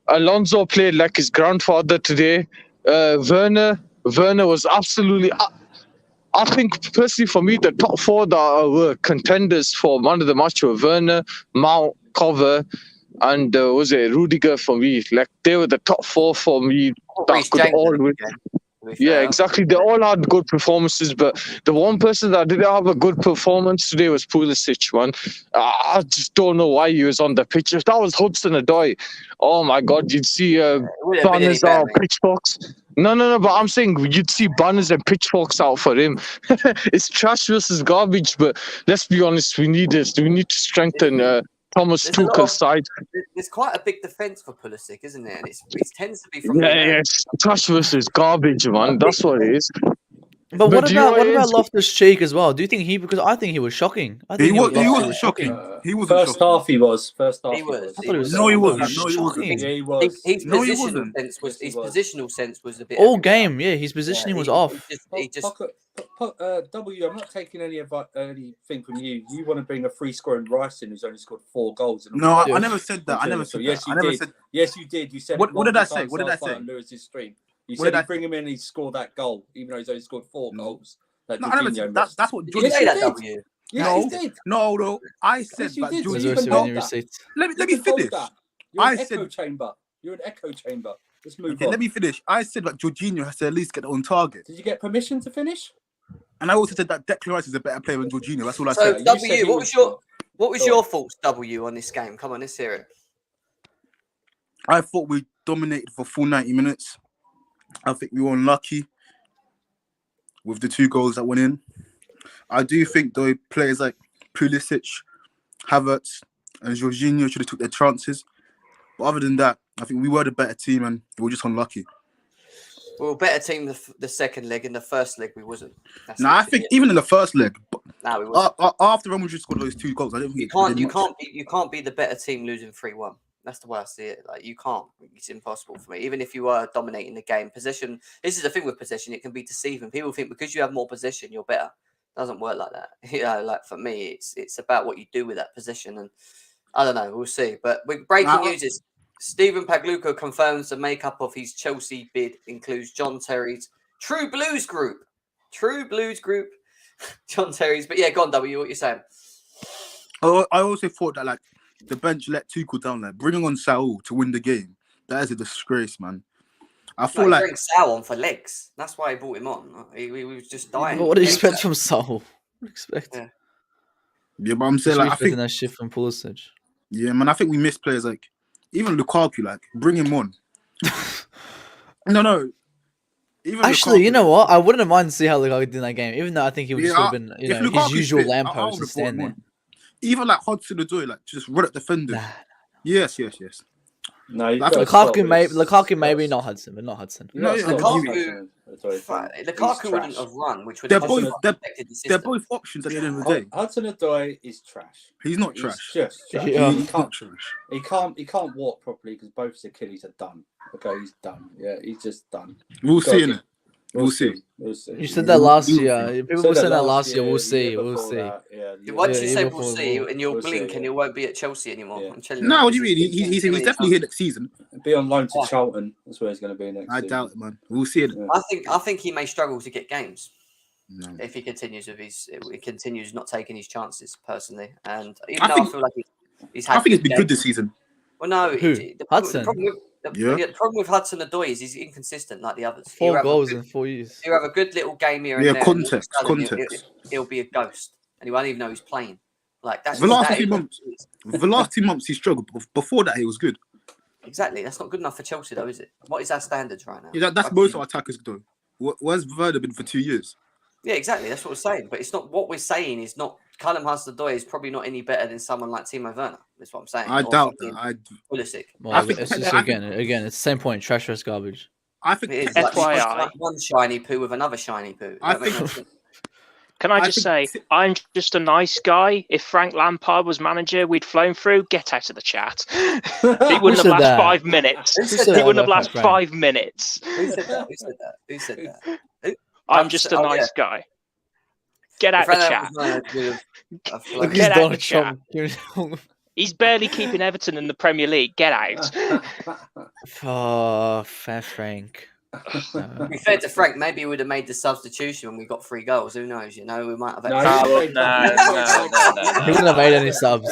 Alonso played like his grandfather today. Werner was absolutely. I think personally for me, the top 4 that were contenders for man of the match were Werner, Mount, Cover, and was it Rudiger for me? Like they were the top 4 for me that could all win. Yeah, exactly. They all had good performances, but the one person that didn't have a good performance today was Pulisic, man. I just don't know why he was on the pitch. If that was Hudson-Odoi, oh my God, you'd see banners out, pitchforks. No, but I'm saying you'd see banners and pitchforks out for him. It's trash versus garbage, but let's be honest, we need this. We need to strengthen Thomas Tuchel's side. There's quite a big defence for Pulisic, isn't it? And it tends to be from it's trash versus garbage, man. That's what it is. But what about Loftus-Cheek as well? Do you think because I think he was shocking. I think he was shocking. He was first half. He was. He was. No, he wasn't. Yeah, he was. His positional sense was a bit. All game, yeah. His positioning was off. W, I'm not taking anything from you. You want to bring a free scoring Rice in who's only scored 4 goals. No, I never said that. I never said that. Yes, you did. You said. What did I say? What did I say? On Lewis's stream. You said you bring him in and he scored that goal, even though he's only scored 4 goals. No, I never said that's what Jordan said. No. I said that Jordan. Let me finish. You're an echo chamber. Let's move on. Let me finish. I said that Jorginho has to at least get on target. Did you get permission to finish? And I also said that Declan Rice is a better player than Jorginho. That's all I said. So, W, what was your thoughts, W, on this game? Come on, let's hear it. I thought we dominated for full 90 minutes. I think we were unlucky with the 2 goals that went in. I do think, though, players like Pulisic, Havertz, and Jorginho should have took their chances. But other than that, I think we were the better team and we were just unlucky. We were a better team the second leg. In the first leg, we wasn't. I think even in the first leg, we wasn't. After Real Madrid scored those 2 goals, I don't think you can't be the better team losing 3-1. That's the way I see it. Like, you can't. It's impossible for me. Even if you are dominating the game, possession. This is the thing with possession. It can be deceiving. People think because you have more possession, you're better. It doesn't work like that. Like for me, it's about what you do with that possession. And I don't know. We'll see. But breaking news is Stephen Paglucco confirms the makeup of his Chelsea bid includes John Terry's True Blues Group. John Terry's. But yeah, go on, W. What you saying? I also thought that the bench let Tuchel down. Bringing on Saul to win the game, that is a disgrace, man. I feel bring Saul on for legs. That's why he brought him on. He was just dying. But what do you expect from Saul? Yeah, but I'm saying I think that shift from Pulisic. Yeah, man. I think we missed players even Lukaku. Bring him on. No. Even actually, Lukaku, you know what? I wouldn't mind to see how Lukaku did in that game, even though I think he would still have been his usual lamppost to stand there. Even Hudson-Odoi, just run at defenders. Nah. Yes. No, Lukaku maybe not Hudson, but not Hudson. No, Lukaku wouldn't have run, which would they're both options at the end of the day. Hudson-Odoi is trash. He's not trash. He's just trash. He can't walk properly because both his Achilles are done. Okay, he's done. Yeah, he's just done. We'll see, innit? We'll see. You said that last year. People said that last year. We'll see. Once you say we'll see, and you'll blink and you won't be at Chelsea anymore. Yeah. I'm telling you. No, what do you mean? He's definitely here next season. Be on loan to Charlton. That's where he's going to be next season. I doubt it, man. We'll see it. I think he may struggle to get games if he continues not taking his chances. Personally, and even though I feel like he's had. I think it's been good this season. Well, no, Hudson. The problem with Hudson-Odoi is he's inconsistent like the others. 4 goals in 4 years. He'll have a good little game here and there. Context. He'll be a ghost, and he won't even know he's playing. The last 2 months, he struggled. Before that, he was good. Exactly. That's not good enough for Chelsea, though, is it? What is our standards right now? Yeah, that's most of our attackers though. Where's Werner been for 2 years? Yeah, exactly. That's what we're saying. But it's not what we're saying is not Callum Hudson-Odoi is probably not any better than someone like Timo Werner. That's what I'm saying. I Or doubt fucking that. Pulisic. Well, I think- it's just, I think- again, it's the same point. Trash versus garbage. I think It is technically- FYI. like one shiny poo with another shiny poo. I That makes think- no sense. Can I I just say, think- I'm just a nice guy. If Frank Lampard was manager, we'd flown through. Get out of the chat. He wouldn't said have lasted that? 5 minutes. Who said said He that wouldn't have about lasted Frank? 5 minutes. Who said that? Who said that? Who said that? Who? I'm just a nice guy. Get out If the that chat. was Werner, we'd have flown. Look, Get he's out the Donald chat. Trump. He's barely keeping Everton in the Premier League. Get out. Oh, fair Frank. To be fair to Frank, maybe he would have made the substitution when we got 3 goals. Who knows? You know, we might have. No, Oh, he no. He wouldn't have made any subs.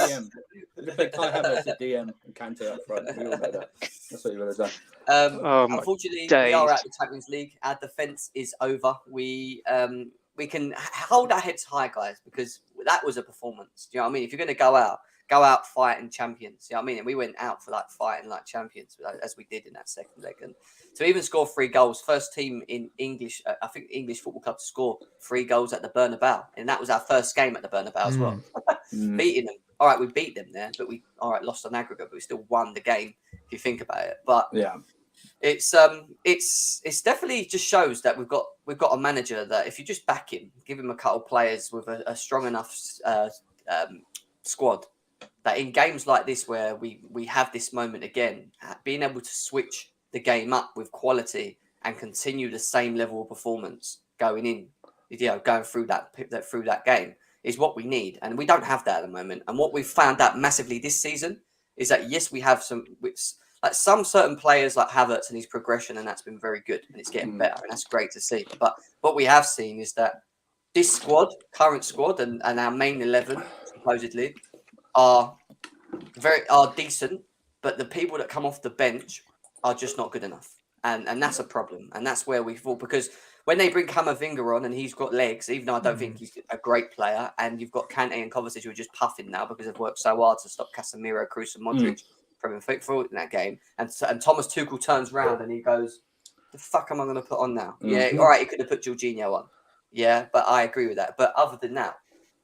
If they can't have us at DM and Kante up front, we all know that. That's what he would have done. Oh, my Unfortunately, we days. are out of the Champions League. Our defense is over. We can hold our heads high, guys, because that was a performance. Do you know what I mean? If you're going to go out fighting champions. You know what I mean? And we went out for like fighting like champions, as we did in that second leg. And to even score 3 goals, first team in English, I think English football club to score 3 goals at the Bernabeu, and that was our first game at the Bernabeu as well. Beating them. All right, we beat them there, but we lost on aggregate, but we still won the game if you think about it. But Yeah. it's definitely just shows that we've got a manager that if you just back him, give him a couple of players with a strong enough squad, that in games like this where we have this moment again, being able to switch the game up with quality and continue the same level of performance going in, going through that game is what we need, and we don't have that at the moment. And what we've found out massively this season is that yes, we have some certain players like Havertz and his progression, and that's been very good, and it's getting better, and that's great to see. But what we have seen is that this current squad, and our main 11 supposedly are decent, but the people that come off the bench are just not good enough, and that's a problem, and that's where we fall, because when they bring Camavinga on and he's got legs, even though I don't think he's a great player, and you've got Kante and Kovacic who are just puffing now because they've worked so hard to stop Casemiro, Kroos and Modric from being forward in that game, and Thomas Tuchel turns round and he goes, the fuck am I going to put on now? Yeah, all right, he could have put Jorginho on. Yeah, but I agree with that. But other than that,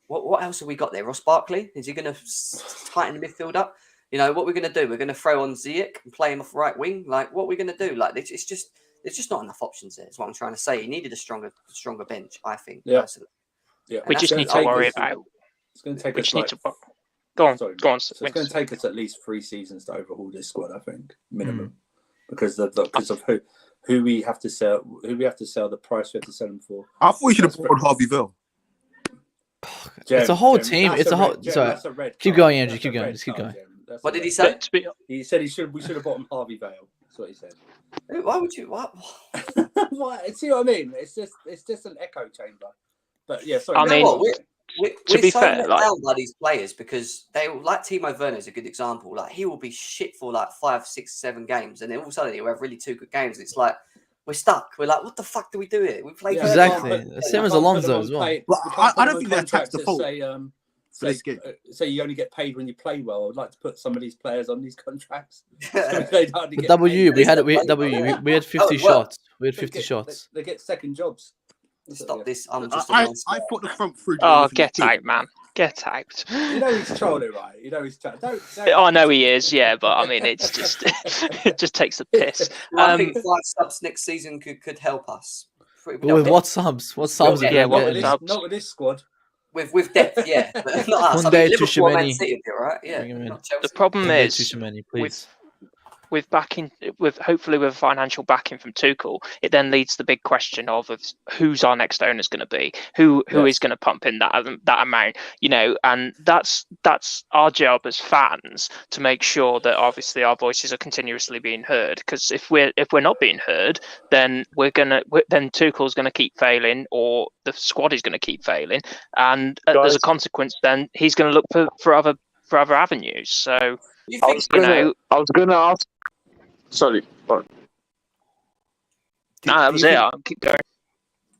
what else have we got there? Ross Barkley? Is he going to tighten the midfield up? You know, what we're going to do? We're going to throw on Ziyech and play him off right wing? Like, what are we going to do? Like, there's just not enough options there, is what I'm trying to say. He needed a stronger bench, I think, personally. Yeah. We just need to worry about. It's going to take We us just need to. Go on. Go on. So it's going to take us at least 3 seasons to overhaul this squad, I think, minimum, because of who we have to sell, the price we have to sell them for. I thought you should have brought on Harvey Vale. It's a whole team. It's a whole. Sorry. Keep going, Andrew. Keep going. Just keep going. What did he say? He said we should have bought him Harvey Vale. That's what he said. Why would you? What? What? See what I mean? It's just an echo chamber. But yeah, sorry. I mean, We're be so fair, let like- down by these players because they like Timo Werner is a good example. Like he will be shit for like 5, 6, 7 games, and then all of a sudden he'll have really 2 good games. And it's like we're stuck. We're like, what the fuck do we do here? We play Exactly. Same as Alonso as well. Well, I don't think that attacks the fault for this game. Say you only get paid when you play well. I would like to put some of these players on these contracts. But W, we had 50 shots. We had 50 shots. They get second jobs. Stop this. I'm just. I thought the front three. Oh, get out, man. Get out. You know he's trolling, right? You know he's trolling. Don't. I know he is, yeah, but I mean, it's just it just takes the piss. I think 5 subs next season could help us. With what subs? What subs? Yeah, what with not with this squad. With depth, yeah, but not us. One I day mean, too Liverpool, Man many. City, right? Yeah. Bring him in. Not Chelsea. The problem Too is many, please. with backing, with hopefully with financial backing from Tuchel, it then leads to the big question of who's our next owner's going to be, who is going to pump in that amount, you know, and that's our job as fans to make sure that obviously our voices are continuously being heard. Because if we're not being heard, then then Tuchel's going to keep failing, or the squad is going to keep failing, and as a consequence, then he's going to look for other avenues. So I was gonna ask. Sorry. that was it. I'll keep going.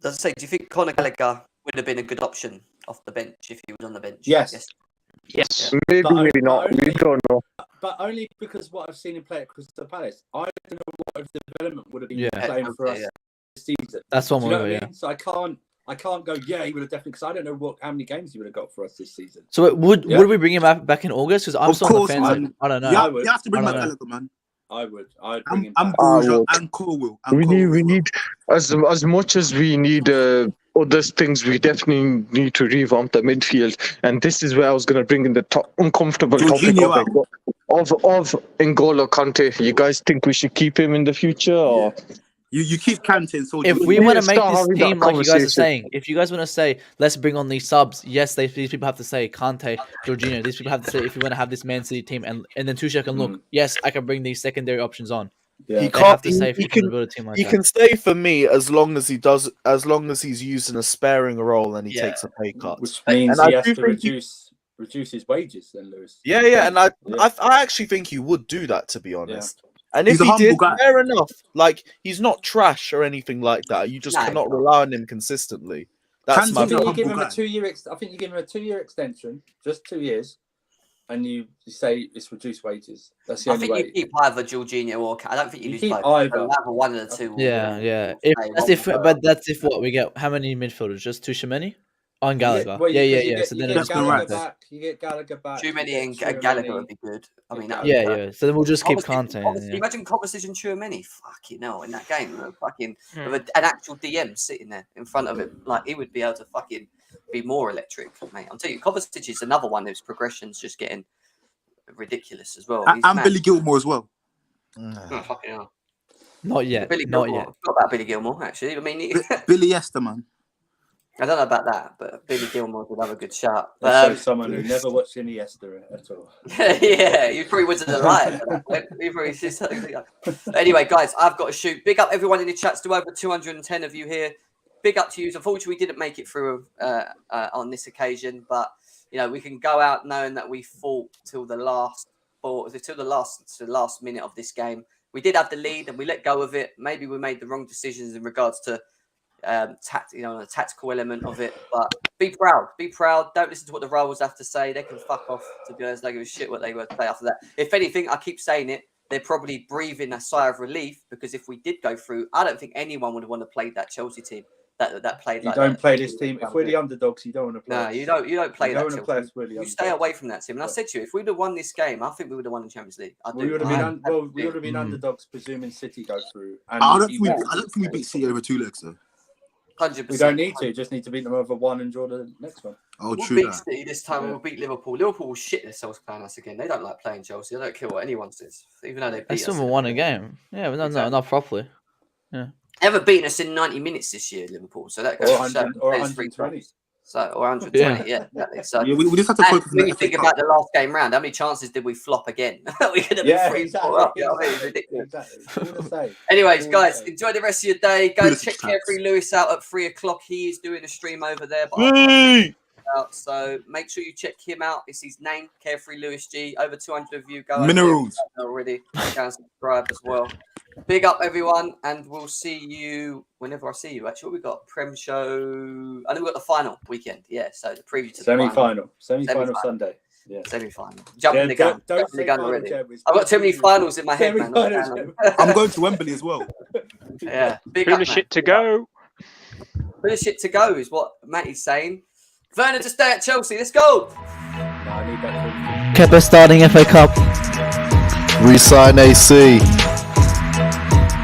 Does it say? Do you think Conor Gallagher would have been a good option off the bench if he was on the bench? Yes. Yes. Maybe, But maybe not. only- We don't know. but only because what I've seen him play at Crystal Palace. I don't know what if the development would have been Yeah. playing for us this season. That's one Do you know more. what I Yeah. mean? So I can't go. Yeah, he would have definitely, because I don't know how many games he would have got for us this season. So would Yeah. we bring him back in August? Because I'm Of still on the course, fence. man. Like, I don't know. Yeah, I would. you have to bring I back don't know. Gallagher, man. I'd bring him I'm back. Borja would. and Colwell. We need as much as we need other things. We definitely need to revamp the midfield, and this is where I was going to bring in the uncomfortable topic Jorginho of N'Golo Kante. You guys think we should keep him in the future, or You keep Kante, so If we we want to need to make start this having that team like you guys are conversation. saying, if you guys want to say, let's bring on these subs, yes, these people have to say Kante, Jorginho. These people have to say, if you want to have this Man City team, and then Tuchel can look, yes, I can bring these secondary options on. Yeah. He They have to can't. say if you can build a team like He that. can stay for me as long as he's used in a sparing role and he takes a pay cut. Which means And he I has do to think reduce his wages then, Lewis. Yeah, and I Yeah. actually think he would do that, to be honest. And He's if a he humble did, guy. fair enough. Like, he's not trash or anything like that. You just No, cannot he's not. rely on him consistently. That's Kante's my I think you humble give him guy. a 2-year. I think you give him a 2-year extension, just 2 years, and you say it's reduced wages. That's the I only think way. you keep either Jorginho or I don't think you You lose keep both. either. Either one of the two. will Yeah, will yeah. stay, That's one if, will go. but that's if what we get. How many midfielders? Just Tchouaméni on Gallagher. Well, Yeah. you So you then get it's Declan Gallagher Rice. back. You get Gallagher back. Too many you and get Gallagher Tchouaméni. would be good. I mean, that would Yeah, be yeah. So then we'll just keep Obviously, Kante. Yeah. imagine composition Tchouaméni. Fucking hell, in that game, fucking Hmm. with an actual DM sitting there in front of him, like he would be able to fucking be more electric, mate. I'm telling you, Kovacic is another one whose progression's just getting ridiculous as well. He's And mad. Billy Gilmore as well. Oh, fucking hell. Not yet. Billy Not Gilmore. yet. Not about Billy Gilmore, actually. I mean, Billy Esther, man. I don't know about that, but Billy Gilmore's another good shot. That's someone who never watched any Esther at all. Yeah, you probably wasn't alive at that point. You probably see something like that. Anyway, guys, I've got to shoot. Big up everyone in the chat. Still over 210 of you here. Big up to you. Unfortunately, we didn't make it through on this occasion, but you know we can go out knowing that we fought till the last minute of this game. We did have the lead and we let go of it. Maybe we made the wrong decisions in regards to the tactical element of it. But be proud. Don't listen to what the rivals have to say. They can fuck off, to be honest. They give a shit what they were to say after that. If anything, I keep saying it, they're probably breathing a sigh of relief, because if we did go through, I don't think anyone would want to play that Chelsea team that played You like don't that. play this team. If we're the underdogs, you don't want to play. No, you don't play You that don't want to play Chelsea. us. We're the You underdogs. stay away from that team. And I said to you, if we'd have won this game, I think we would have won the Champions League. We would have been underdogs, presuming City go through. And I don't think we beat City over 2 legs, though. 100%. we don't need to. Just need to beat them over one and draw the next one. Oh, We'll true beat that. City this time and we'll beat Liverpool. Liverpool will shit themselves playing us again. They don't like playing Chelsea. They don't care what anyone says, even though they beat They us. still haven't won a game. Yeah, but no, not properly. Ever beaten us in 90 minutes this year, Liverpool. So that goes Or to show 100 or there's 120. or 120, yeah, exactly. So Yeah, we just have to and focus on when the you FA think Cup. about the last game round, how many chances did we flop again? We could have been 3-4 up. You know what I mean? It's ridiculous. Exactly. All the same. Anyways, All the guys, same. enjoy the rest of your day. Go Pulisic check tax. Carefree Lewis out at 3 o'clock. He is doing a stream over there. But so make sure you check him out. It's his name, Carefree Lewis G. Over 200 of you. Go over there if Minerals. you don't know already. Go and subscribe as well. Big up, everyone, and we'll see you whenever I see you. Actually, what we got? Prem show. And then we got the final weekend. Yeah, so the preview to the final. Semi-final Sunday. Yeah. Semi-final. Jumping the gun. Don't Jumping the say gun final, already. Jeb, it's I've got too many preview. finals in my head, man. Semi-final, I'm going to Wembley as well. Yeah, big up, Foolish man. shit to go. Foolish shit to go is what Matty's saying. Werner to stay at Chelsea. Let's go. No, I need that. Kepa starting FA Cup. Resign AC.